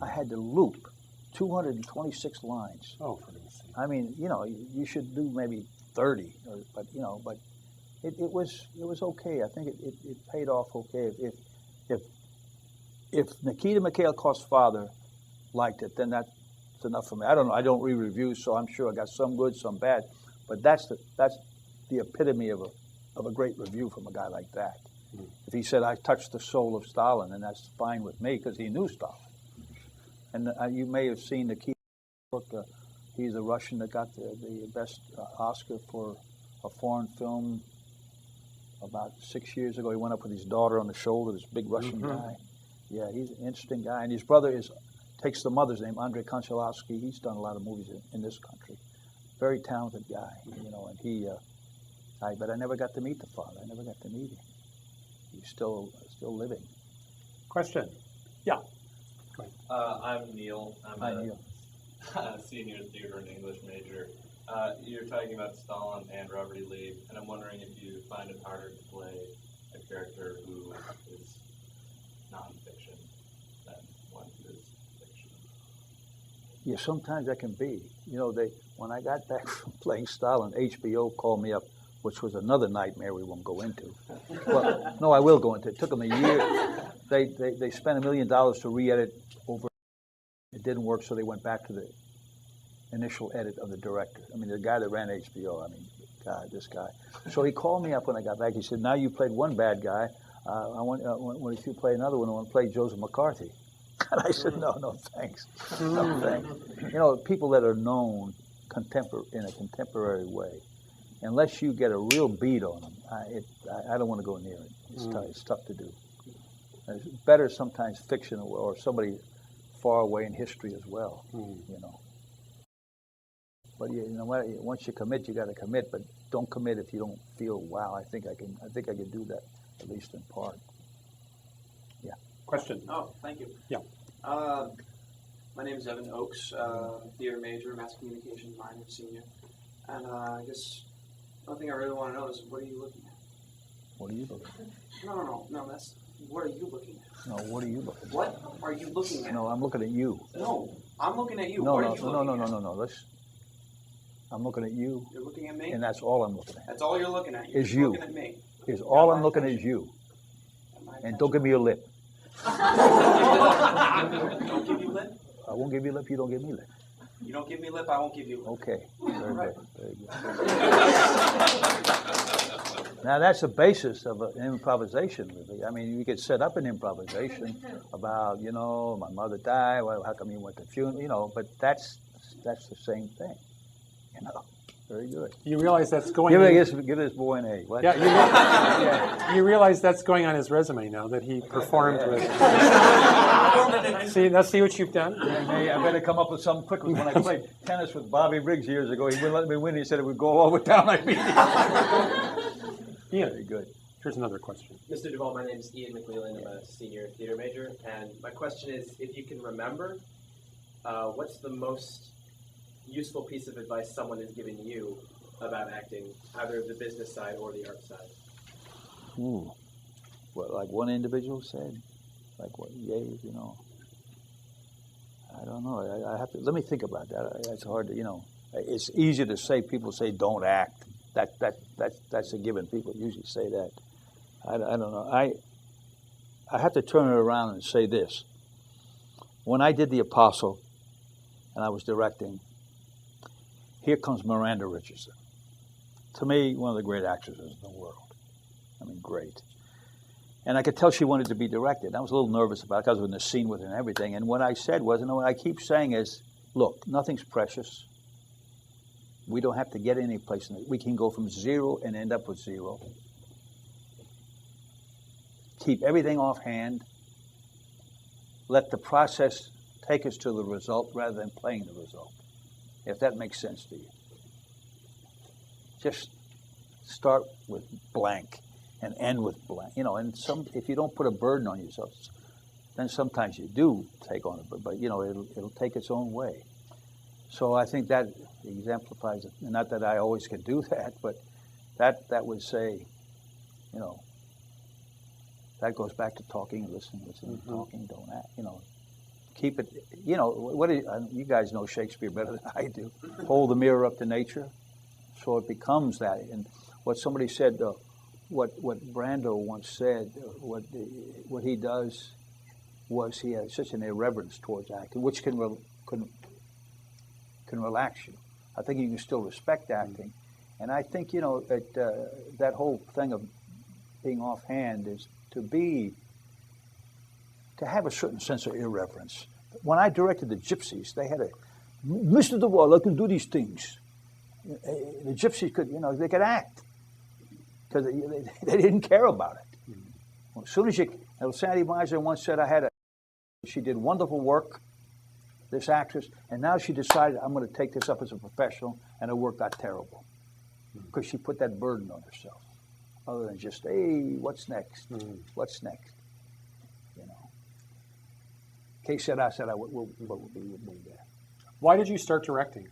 I had to loop 226 lines. Oh, for goodness sake. I mean, you should do maybe 30, but it was okay. I think it paid off okay. If Nikita Mikhailkov's father liked it, then that's enough for me. I don't know. I don't read reviews, so I'm sure I got some good, some bad. But that's the epitome of a great review from a guy like that. Mm. If he said, "I touched the soul of Stalin," then that's fine with me because he knew Stalin. And you may have seen the book. He's a Russian that got the best Oscar for a foreign film about 6 years ago. He went up with his daughter on the shoulder, this big Russian guy. Yeah, he's an interesting guy. And his brother takes the mother's name, Andrei Konchalovsky. He's done a lot of movies in this country. Very talented guy, and he, but I never got to meet the father. I never got to meet him. He's still living. Question. Yeah. I'm Neil. Hi, Neil. A senior theater and English major. You're talking about Stalin and Robert E. Lee, and I'm wondering if you find it harder to play a character who is nonfiction than one who is fiction. Yeah, sometimes that can be. When I got back from playing Stalin, HBO called me up, which was another nightmare we won't go into. Well, no, I will go into it. It took them a year. They spent $1 million to re-edit over. It didn't work, so they went back to the initial edit of the director. I mean, the guy that ran HBO. I mean, God, this guy. So he called me up when I got back. He said, "Now you played one bad guy. I want if you play another one, I want to play Joseph McCarthy." And I said, "No, thanks. No, thanks." People that are known in a contemporary way, unless you get a real beat on them, I don't want to go near it. It's tough to do. It's better sometimes fiction or somebody far away in history as well, you know. But you know what? Once you commit, you got to commit. But don't commit if you don't feel, wow, I think I can do that, at least in part. Yeah. Question. Oh, thank you. Yeah. My name is Evan Oakes, theater major, mass communications minor, senior. And I guess one thing I really want to know is, what are you looking at? What are you looking at? No, that's, what are you looking at? No, what are you looking at? What are you looking at? No, I'm looking at you. No, I'm looking at you. No, What no, are you no, looking no, at? no, no, no. I'm looking at you, You're looking at me? and that's all I'm looking at. That's all you're looking at. You're Is just you. looking at me. Is all Got I'm my looking at is attention. you. Got my And don't give me your lip. attention. Don't give you lip? I won't give you lip, you don't give me lip. You don't give me lip, I won't give you lip. Okay, very Right. good, very good. Now that's the basis of an improvisation, really. I mean, you could set up an improvisation about, you know, my mother died, well, how come you went to funeral, you know, but that's the same thing, you know. Very good. You realize that's going. Give this boy an A. What? Yeah, you realize that's going on his resume now that he performed with. Let's see what you've done. Hey, I better come up with something quickly. When I played tennis with Bobby Riggs years ago, he wouldn't let me win. He said it would go all the way down like me. Ian, very good. Here's another question. Mr. Duvall, my name is Ian McLeland. I'm a senior theater major, and my question is, if you can remember, what's the most useful piece of advice someone has given you about acting, either the business side or the art side? Ooh. What, like one individual said? Like what he gave, you know? I don't know. I have to, let me think about that. It's hard to, you know. It's easy to say, people say don't act. That's a given. People usually say that. I don't know. I have to turn it around and say this. When I did The Apostle and I was directing, here comes Miranda Richardson. To me, one of the great actresses in the world. I mean, great. And I could tell she wanted to be directed. I was a little nervous about it because I was in the scene with her and everything. And what I said was, and what I keep saying is, look, nothing's precious. We don't have to get any place in it. We can go from zero and end up with zero. Keep everything offhand. Let the process take us to the result rather than playing the result. If that makes sense to you. Just start with blank and end with blank. You know, and if you don't put a burden on yourself, then sometimes you do take on it, but you know, it'll take its own way. So I think that exemplifies it. Not that I always can do that, but that would say, you know, that goes back to talking and listening, talking, don't act, you know. Keep it, you know, you guys know Shakespeare better than I do. Hold the mirror up to nature, so it becomes that. And what somebody said, what Brando once said, what he does was he has such an irreverence towards acting, which can relax you. I think you can still respect acting, and I think, you know, that whole thing of being offhand is to have a certain sense of irreverence. When I directed the Gypsies, they had Mr. Duvall, I can do these things. The Gypsies could, you know, they could act because they didn't care about it. As soon as Sandy Meisner once said she did wonderful work, this actress, and now she decided, I'm going to take this up as a professional, and her work got terrible because she put that burden on herself, other than just, hey, what's next? What's next? You know. Kay said, I said, what will be there. Why did you start directing?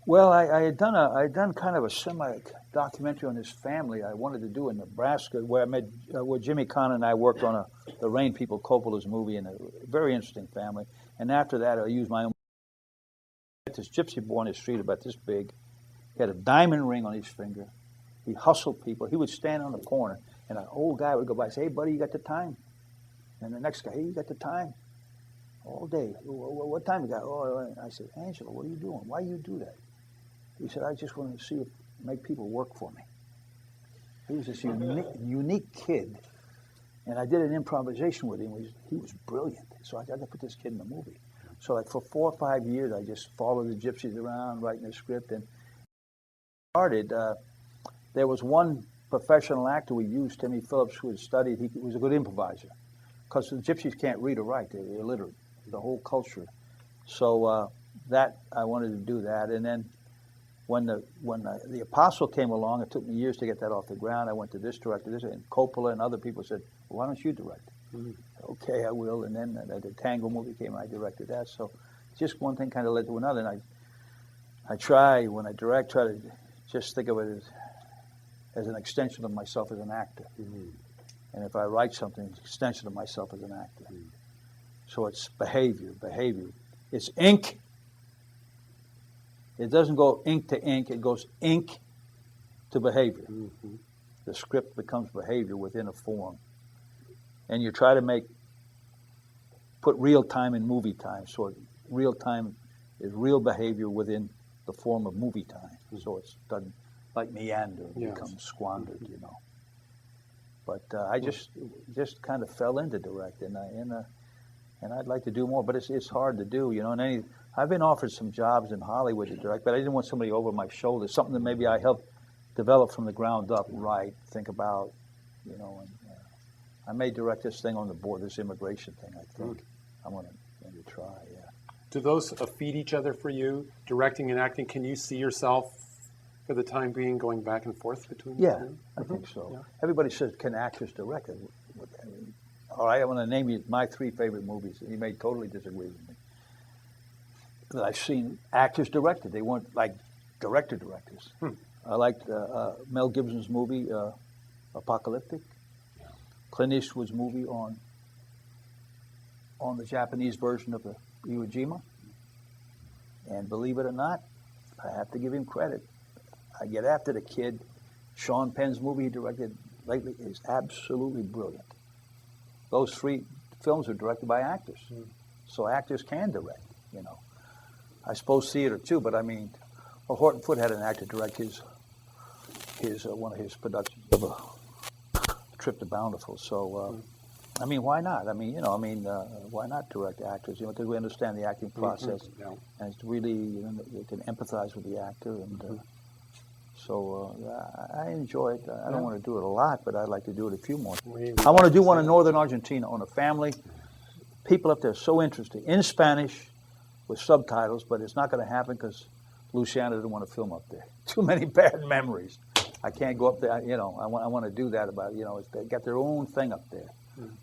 Well, I had done kind of a semi-documentary on this family I wanted to do in Nebraska, where where Jimmy Kahn and I worked on the Rain People Coppola's movie, and a very interesting family. And after that, I used my own. This gypsy boy on the street about this big. He had a diamond ring on his finger. He hustled people. He would stand on the corner, and an old guy would go by and say, hey, buddy, you got the time? And the next guy, hey, you got the time? All day. What time you got? Oh, I said, Angelo, what are you doing? Why you do that? He said, I just wanted to make people work for me. He was this unique kid, and I did an improvisation with him. He was brilliant, so I got to put this kid in the movie. So like for 4 or 5 years, I just followed the gypsies around, writing the script, and started. There was one professional actor, we used Timmy Phillips, who had studied. He was a good improviser, because the Gypsies can't read or write; they're illiterate. The whole culture. So that I wanted to do that, and then when the Apostle came along, it took me years to get that off the ground. I went to this director, and Coppola, and other people said, well, "Why don't you direct?" Mm-hmm. Okay, I will. And then the Tango movie came, and I directed that. So just one thing kind of led to another, and I try when I direct, try to just think of it as an extension of myself as an actor. Mm-hmm. And if I write something, it's an extension of myself as an actor. Mm-hmm. So it's behavior. It's ink. It doesn't go ink to ink. It goes ink to behavior. Mm-hmm. The script becomes behavior within a form. And you try to put real time in movie time. So real time is real behavior within the form of movie time. Mm-hmm. So it's done like meander, becomes squandered, you know. But I just kind of fell into directing, and I'd like to do more, but it's hard to do, you know. And I've been offered some jobs in Hollywood to direct, but I didn't want somebody over my shoulder, something that maybe I helped develop from the ground up, think about, you know. And I may direct this thing on the board, this immigration thing, I think. I'm going to maybe try, yeah. Do those feed each other for you, directing and acting? Can you see yourself, for the time being, going back and forth between the two? I think so. Yeah. Everybody says, can actors direct? I mean, all right, I want to name you my 3 favorite movies, and you may totally disagree with me. That I've seen actors directed. They weren't like directors. I liked Mel Gibson's movie, Apocalyptic. Yeah. Clint Eastwood's movie on the Japanese version of the Iwo Jima. And believe it or not, I have to give him credit. I get after the kid. Sean Penn's movie he directed lately is absolutely brilliant. Those 3 films are directed by actors. So actors can direct, you know. I suppose theater too, but I mean, Horton Foote had an actor direct his one of his productions of a Trip to Bountiful. So, I mean, why not? I mean, you know, why not direct actors? You know, because we understand the acting process, and it's really, you know, you can empathize with the actor, and so I enjoy it. I don't want to do it a lot, but I'd like to do it a few more. I want to do one in northern Argentina on a family. People up there are so interested in Spanish with subtitles, but it's not going to happen because Luciana didn't want to film up there. Too many bad memories. I can't go up there. You know, I want to do that about, you know, they got their own thing up there.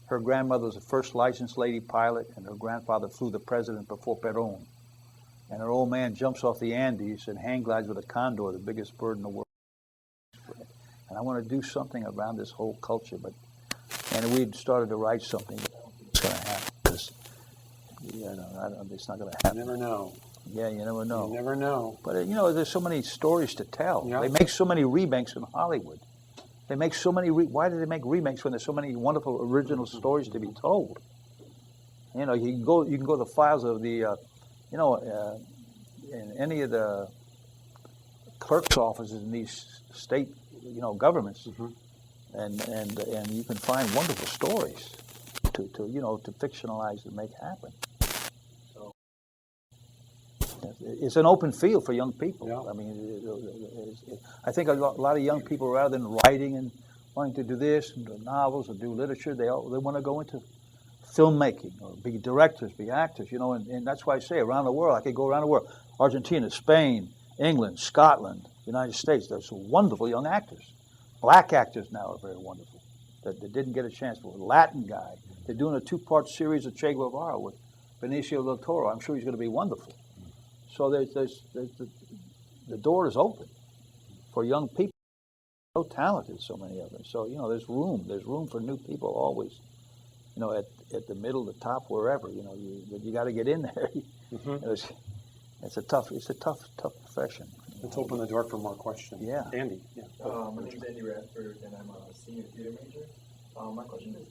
Her grandmother was the first licensed lady pilot, and her grandfather flew the president before Perón. And her old man jumps off the Andes and hang glides with a condor, the biggest bird in the world. And I want to do something around this whole culture, and we started to write something. But I don't think it's going to happen. It's not going to happen. You never know. Yeah, you never know. You never know. But, you know, there's so many stories to tell. Yeah. They make so many remakes in Hollywood. They make so many. Why do they make remakes when there's so many wonderful original stories to be told? You know, you can go to the files of the, in any of the clerk's offices in these state, you know, governments, and you can find wonderful stories to fictionalize and make happen. So it's an open field for young people. Yeah. I mean, I think a lot of young people, rather than writing and wanting to do this, and do novels or do literature, they want to go into filmmaking or be directors, be actors, you know, and that's why I say around the world. I could go around the world: Argentina, Spain, England, Scotland, United States. There's some wonderful young actors. Black actors now are very wonderful that didn't get a chance. For a Latin guy, they're doing a 2-part series of Che Guevara with Benicio del Toro. I'm sure he's going to be wonderful. So the door is open for young people. So talented, so many of them. So, you know, there's room for new people always. You know, at the middle, the top, wherever. You know, you got to get in there. It's a tough profession. Let's open the door for more questions. Yeah. Andy. Yeah. My name is Andy Radford, and I'm a senior theater major. My question is,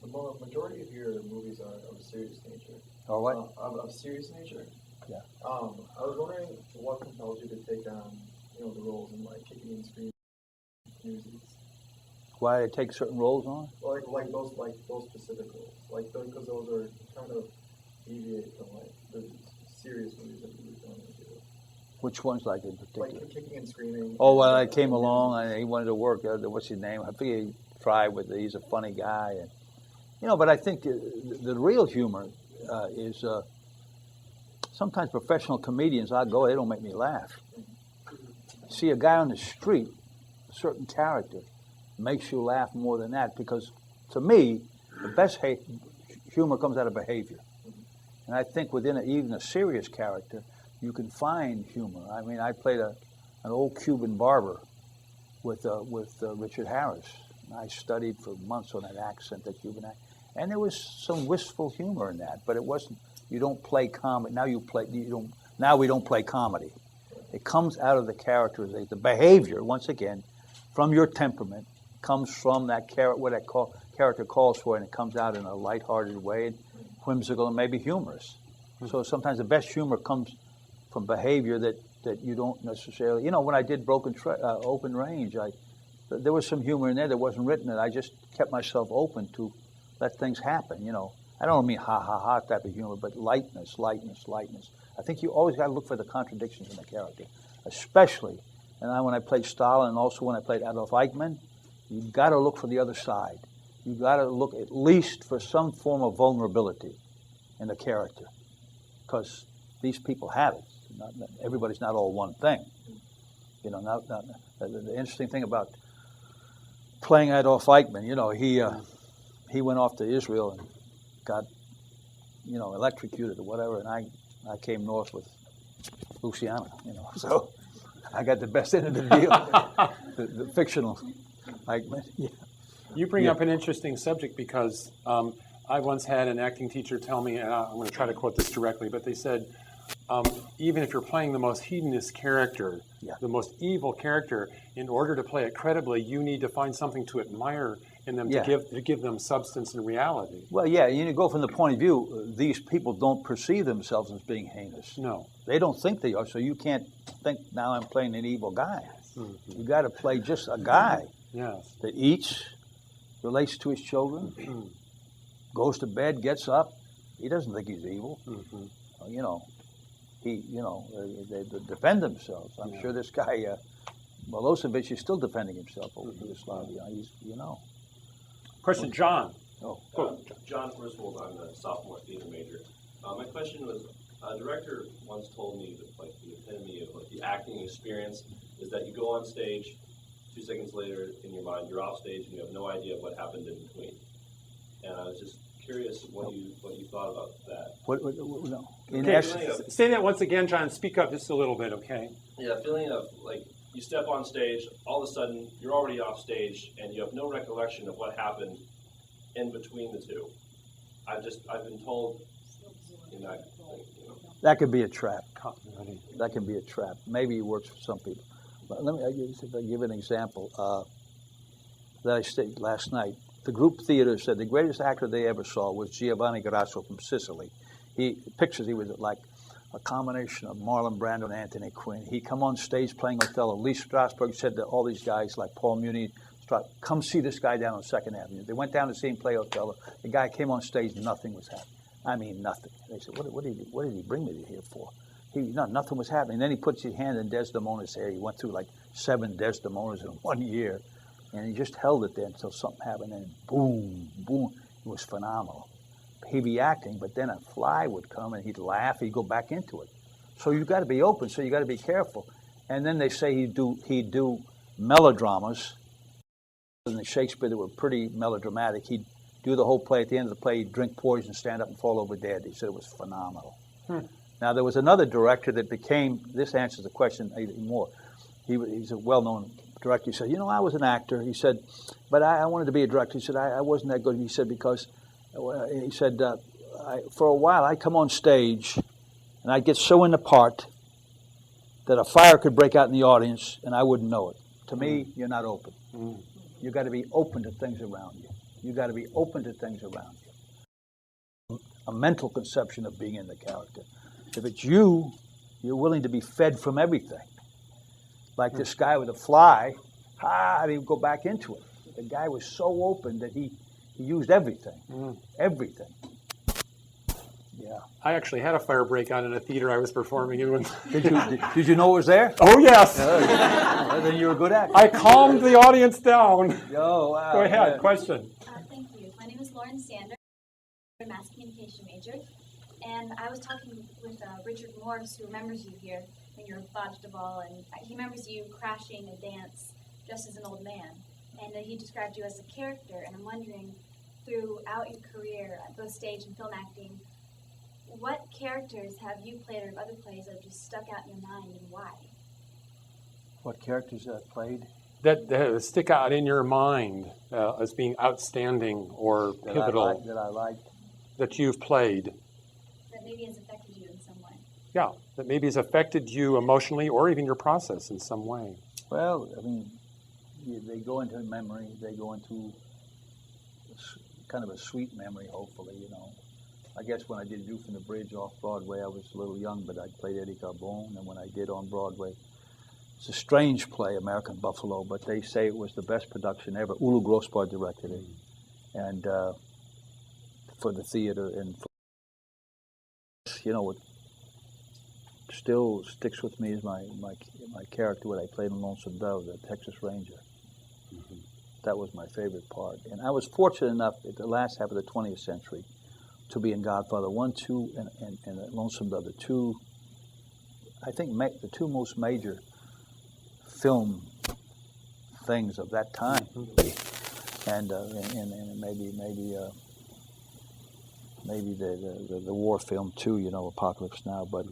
the majority of your movies are of a serious nature. Oh, what? Of serious nature. Yeah. I was wondering what compelled you to take on, you know, the roles in like Kicking and Screaming, Newsies. Why I take certain roles on? Like those specific roles, because those are kind of deviate from like the serious movies that you were going to do. Which ones, like in particular? Like kicking and screaming. Oh, well, I came along and he wanted to work. What's his name? I forget. He tried with it. He's a funny guy, and but I think the real humor is sometimes professional comedians. I go, they don't make me laugh. See a guy on the street, a certain character, makes you laugh more than that, because to me, the best humor comes out of behavior, and I think within even a serious character, you can find humor. I mean, I played an old Cuban barber with Richard Harris. I studied for months on that accent, that Cuban accent, and there was some wistful humor in that. But it wasn't. You don't play comedy now. Now we don't play comedy. It comes out of the characterization, the behavior. Once again, from your temperament, comes from that character calls for, and it comes out in a lighthearted way, whimsical and maybe humorous. So sometimes the best humor comes from behavior that you don't necessarily. When I did Open Range, there was some humor in there that wasn't written, and I just kept myself open to let things happen. I don't mean ha ha ha type of humor, but lightness. I think you always got to look for the contradictions in the character, especially. And when I played Stalin, and also when I played Adolf Eichmann, you've got to look for the other side. You've got to look at least for some form of vulnerability in the character, because these people have it. Everybody's not all one thing. The interesting thing about playing Adolf Eichmann, he went off to Israel and got, electrocuted or whatever, and I came north with Luciana, so I got the best end of the deal, the fictional Eichmann. Yeah. You bring up an interesting subject, because I once had an acting teacher tell me, and I'm going to try to quote this directly, but they said, even if you're playing the most hedonist character, the most evil character, in order to play it credibly, you need to find something to admire in them, to give them substance and reality. Well, you go from the point of view, these people don't perceive themselves as being heinous. No. They don't think they are, so you can't think, now I'm playing an evil guy. Mm-hmm. You got to play just a guy that eats, relates to his children, goes to bed, gets up. He doesn't think he's evil. Mm-hmm. They defend themselves. I'm sure this guy, Milosevic, is still defending himself over Yugoslavia. Question, John. John Griswold, I'm a sophomore theater major. My question was, a director once told me that the epitome of the acting experience is that you go on stage, 2 seconds later in your mind you're off stage and you have no idea what happened in between. And I was just curious what you thought about that. No. Say that once again, John. Speak up just a little bit, okay? Yeah, feeling of you step on stage, all of a sudden you're already off stage and you have no recollection of what happened in between the two. I've been told that could be a trap. That can be a trap. Maybe it works for some people. But let me give an example that I stated last night. The group theater said the greatest actor they ever saw was Giovanni Grasso from Sicily. He was like a combination of Marlon Brando and Anthony Quinn. He come on stage playing Othello. Lee Strasberg said to all these guys like Paul Muni, come see this guy down on 2nd Avenue. They went down to see him play Othello. The guy came on stage, nothing was happening. I mean, nothing. They said, what did he bring me here for? Nothing was happening. And then he puts his hand in Desdemona's hair. He went through like 7 Desdemonas in 1 year. And he just held it there until something happened, and boom, boom. It was phenomenal. He'd be acting, but then a fly would come, and he'd laugh. He'd go back into it. So you've got to be open. So you got to be careful. And then they say he'd do melodramas. In the Shakespeare, that were pretty melodramatic. He'd do the whole play. At the end of the play, he'd drink poison, stand up, and fall over dead. He said it was phenomenal. Now there was another director that became. This answers the question even more. He's a well-known director. He said, I was an actor. He said, but I wanted to be a director. He said, I wasn't that good. He said, because, for a while, I'd come on stage, and I'd get so in the part that a fire could break out in the audience, and I wouldn't know it. To me, you're not open. You've got to be open to things around you. You've got to be open to things around you. A mental conception of being in the character. If it's you, you're willing to be fed from everything. Like this guy with a fly, and he'd go back into it. The guy was so open that he used everything. Everything. Yeah. I actually had a fire break out in a theater I was performing in. Did you know it was there? Oh, yes. Then you're a good actor. I calmed the audience down. Oh, wow. Go ahead, Yeah. question. Thank you. My name is Lauren Sander. I'm a mass communication major. And I was talking with Richard Morse, who remembers you here when you were Bodge Duvall, and he remembers you crashing a dance just as an old man. And he described you as a character, and I'm wondering, throughout your career, both stage and film acting, what characters have you played or other plays that have just stuck out in your mind, and why? What characters I played? That stick out in your mind as being outstanding or pivotal That I liked. that you've played. That maybe has affected you in some way. Yeah, that maybe has affected you emotionally or even your process in some way. Well, I mean, they go into memory. They go into kind of a sweet memory, hopefully, you know. I guess when I did Youth in the Bridge off Broadway, I was a little young, but I played Eddie Carbone. And when I did on Broadway, it's a strange play, American Buffalo, but they say it was the best production ever. Ulu Grossbart directed it, and for the theater. And you know, what still sticks with me is my character, what I played in Lonesome Dove, the Texas Ranger. Mm-hmm. That was my favorite part. And I was fortunate enough at the last half of the 20th century to be in Godfather 1, 2, and Lonesome Dove, the two, I think, the two most major film things of that time. Mm-hmm. And maybe the war film too, you know, Apocalypse Now. But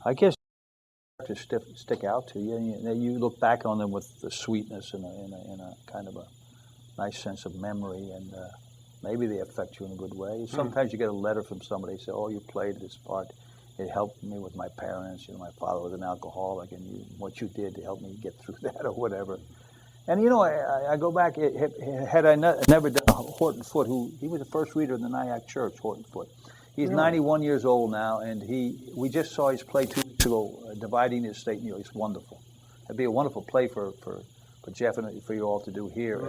I guess characters stick out to you, and you look back on them with the sweetness and a kind of a nice sense of memory, and maybe they affect you in a good way. Sometimes you get a letter from somebody, say, "Oh, you played this part. It helped me with my parents. You know, my father was an alcoholic, and what you did to help me get through that, or whatever." And you know, I go back. Had I never done Horton Foote, he was the first reader in the Nyack Church, Horton Foote. He's 91 years old now, and we just saw his play 2 weeks ago, Dividing the Estate. You know, it's wonderful. It'd be a wonderful play for Jeff and for you all to do here.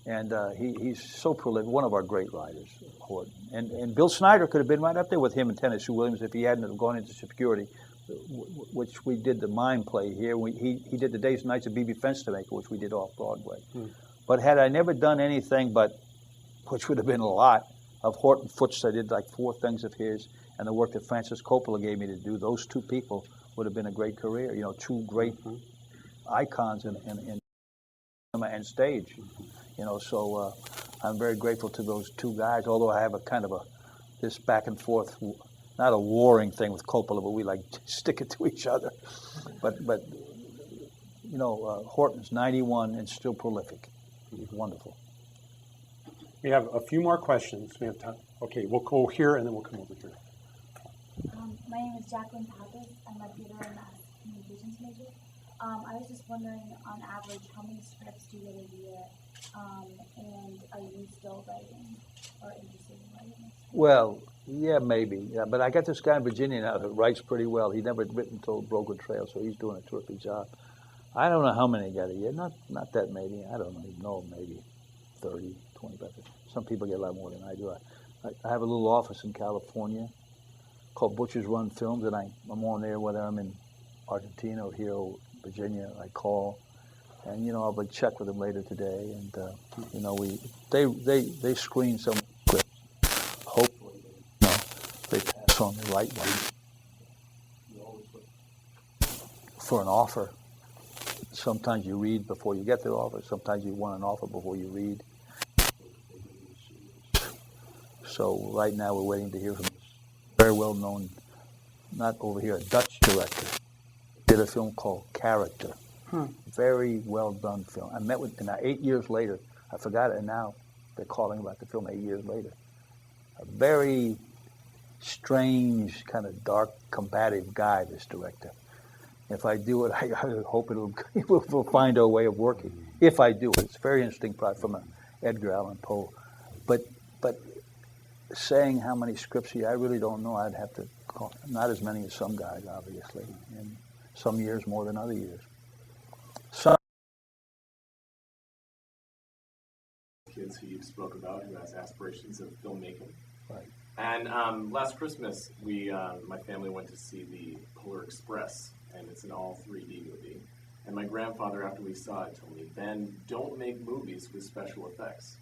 And he's so prolific, one of our great writers, Horton. And Bill Schneider could have been right up there with him and Tennessee Williams if he hadn't have gone into security, which we did the mime play here. He did the Days and Nights of B.B. Fenstermaker, which we did off Broadway. But had I never done anything but, which would have been a lot, of Horton Foote's, I did like 4 things of his, and the work that Francis Coppola gave me to do, those 2 people would have been a great career. You know, 2 great icons in cinema and stage. You know, so I'm very grateful to those 2 guys, although I have a kind of this back and forth, not a warring thing with Coppola, but we like stick it to each other. But you know, Horton's 91 and still prolific. He's wonderful. We have a few more questions. We have time. Okay, we'll go here and then we'll come over here. My name is Jacqueline Pappas. I'm a theater and mass communications major. I was just wondering, on average, how many scripts do you get a year? And are you still writing or interested in writing? Well, yeah, maybe. Yeah, but I got this guy in Virginia now that writes pretty well. He'd never written until Broken Trail, so he's doing a terrific job. I don't know how many I got a year. Not that many. I don't even know, maybe 30, 25. Some people get a lot more than I do. I have a little office in California called Butcher's Run Films, and I'm on there whether I'm in Argentina or here or Virginia. I call, and you know, I'll check with them later today, and you know, they screen some scripts. Hopefully, you know, they pass on the right way. You always look for an offer. Sometimes you read before you get the offer. Sometimes you want an offer before you read. So right now we're waiting to hear from a very well-known, not over here, a Dutch director. Did a film called Character. Very well-done film. I met with him 8 years later. I forgot it, and now they're calling about the film 8 years later. A very strange, kind of dark, combative guy, this director. If I do it, I hope we'll find a way of working. If I do it, it's a very interesting plot from Edgar Allan Poe. But saying how many scripts I really don't know. I'd have to call, not as many as some guys, obviously, and some years more than other years. Some kids who you spoke about who has aspirations of filmmaking. Right. And last Christmas, my family went to see the Polar Express, and it's an all 3D movie. And my grandfather, after we saw it, told me, "Ben, don't make movies with special effects."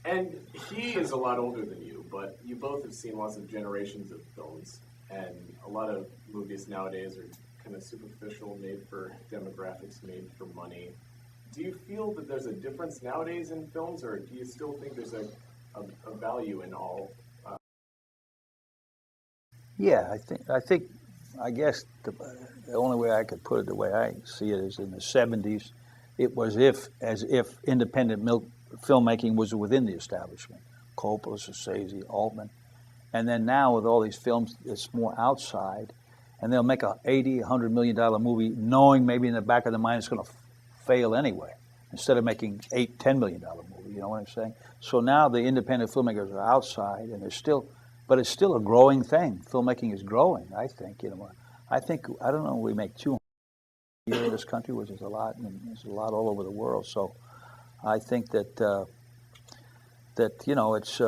And he is a lot older than you, but you both have seen lots of generations of films, and a lot of movies nowadays are kind of superficial, made for demographics, made for money. Do you feel that there's a difference nowadays in films, or do you still think there's a value in all? Yeah, I guess the only way I could put it, the way I see it, is in the 70s, it was as if independent filmmaking was within the establishment. Coppola, Scorsese, Altman. And then now with all these films, it's more outside, and they'll make a $80, $100 million movie knowing maybe in the back of their mind it's going to fail anyway, instead of making $8, $10 million movie, you know what I'm saying? So now the independent filmmakers are outside, and but it's still a growing thing. Filmmaking is growing, I think. I don't know, we make 200 a year in this country, which is a lot, and there's a lot all over the world. So I think that it's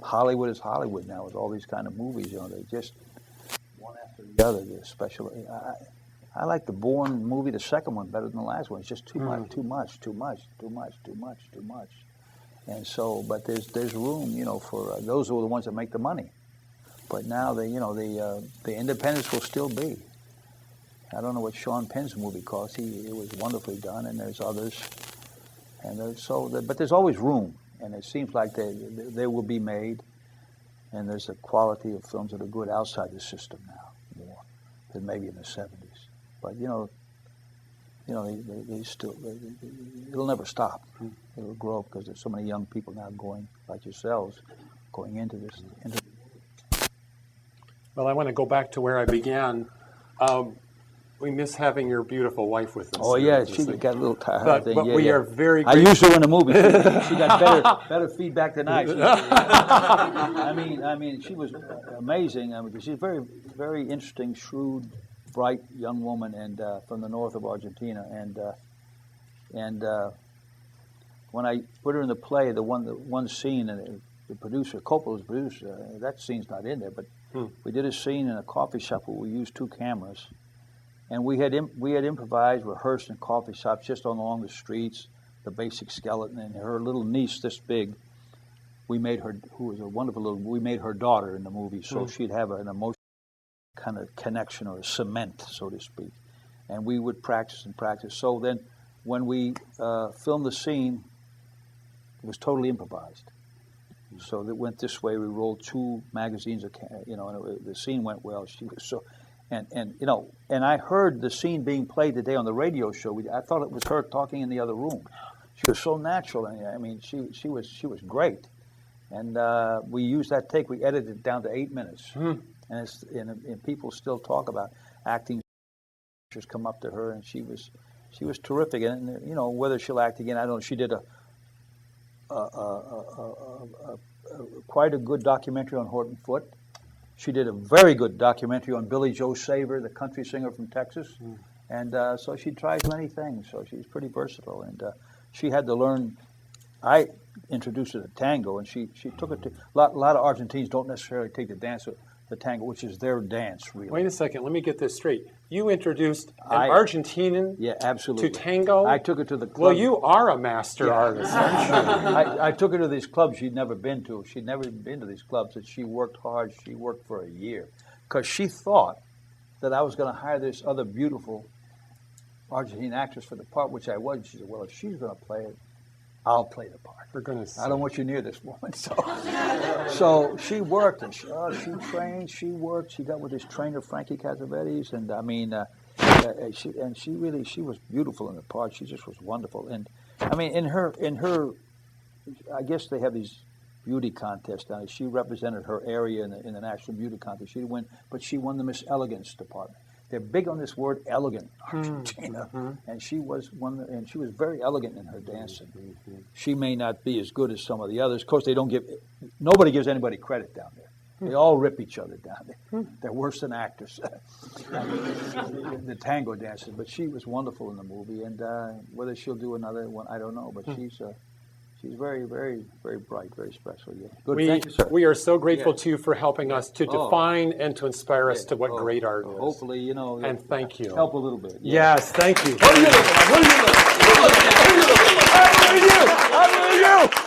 Hollywood is Hollywood now with all these kind of movies. They just one after the other. Especially, I like the Bourne movie, the second one, better than the last one. It's just too much. And so, but there's room, for those are the ones that make the money. But now the independents will still be. I don't know what Sean Penn's movie cost. It was wonderfully done, and there's others, but there's always room, and it seems like they will be made, and there's a quality of films that are good outside the system now more than maybe in the 70s. But they still it'll never stop. It'll grow because there's so many young people now going, like yourselves, going into this. Well, I want to go back to where I began. We miss having your beautiful wife with us. Oh yeah, she got a little tired. But we are very I grateful. used her in the movie. She got better feedback than I. I mean, she was amazing. Because she's a very, very interesting, shrewd, bright young woman, and from the north of Argentina. And when I put her in the play, the one scene, and the producer, Coppola's producer, that scene's not in there, but we did a scene in a coffee shop where we used 2 cameras. And we had improvised, rehearsed in coffee shops just along the streets, the basic skeleton, and her little niece this big. We made her, who was a wonderful we made her daughter in the movie, so she'd have an emotional kind of connection or a cement, so to speak. And we would practice and practice. So then, when we filmed the scene, it was totally improvised. So it went this way. We rolled 2 magazines, and the scene went well. She was so. And I heard the scene being played today on the radio show. I thought it was her talking in the other room. She was so natural. I mean, she was great. And we used that take. We edited it down to 8 minutes. And people still talk about acting. Just come up to her, and she was terrific. And whether she'll act again, I don't know. She did quite a good documentary on Horton Foote. She did a very good documentary on Billy Joe Saver, the country singer from Texas. And so she tries many things. So she's pretty versatile. And she had to learn. I introduced her to tango, and she took it to a lot of Argentines don't necessarily take the dance of the tango, which is their dance, really. Wait a second. Let me get this straight. You introduced an Argentinian absolutely. to tango? I took her to the club. Well, you are a master artist, aren't you? I took her to these clubs she'd never been to. She'd never been to these clubs, and she worked hard. She worked for a year because she thought that I was going to hire this other beautiful Argentine actress for the part, which I was. She said, well, if she's going to play it, I'll play the part. For goodness sake. I don't want you near this woman. So she worked, and she trained, she worked. She got with this trainer, Frankie Casavetes, and I mean, she was beautiful in the part. She just was wonderful. And I mean, in her, I guess they have these beauty contests down there. She represented her area in the National Beauty Contest. She won, but she won the Miss Elegance department. They're big on this word elegant, Argentina, and she was and she was very elegant in her dancing. She may not be as good as some of the others. Of course, nobody gives anybody credit down there. They all rip each other down there. They're worse than actors, the tango dancers. But she was wonderful in the movie, and whether she'll do another one, I don't know. But she's He's very, very, very bright, very special. Yeah. Good. Thank you, sir. We are so grateful Yeah. to you for helping us to Oh. define and to inspire us Yeah. to what Oh. great art is. Hopefully, you know. And thank you. Help a little bit. Yeah. Yes, thank you. What are you looking at? What are you looking at? I believe you! I believe you!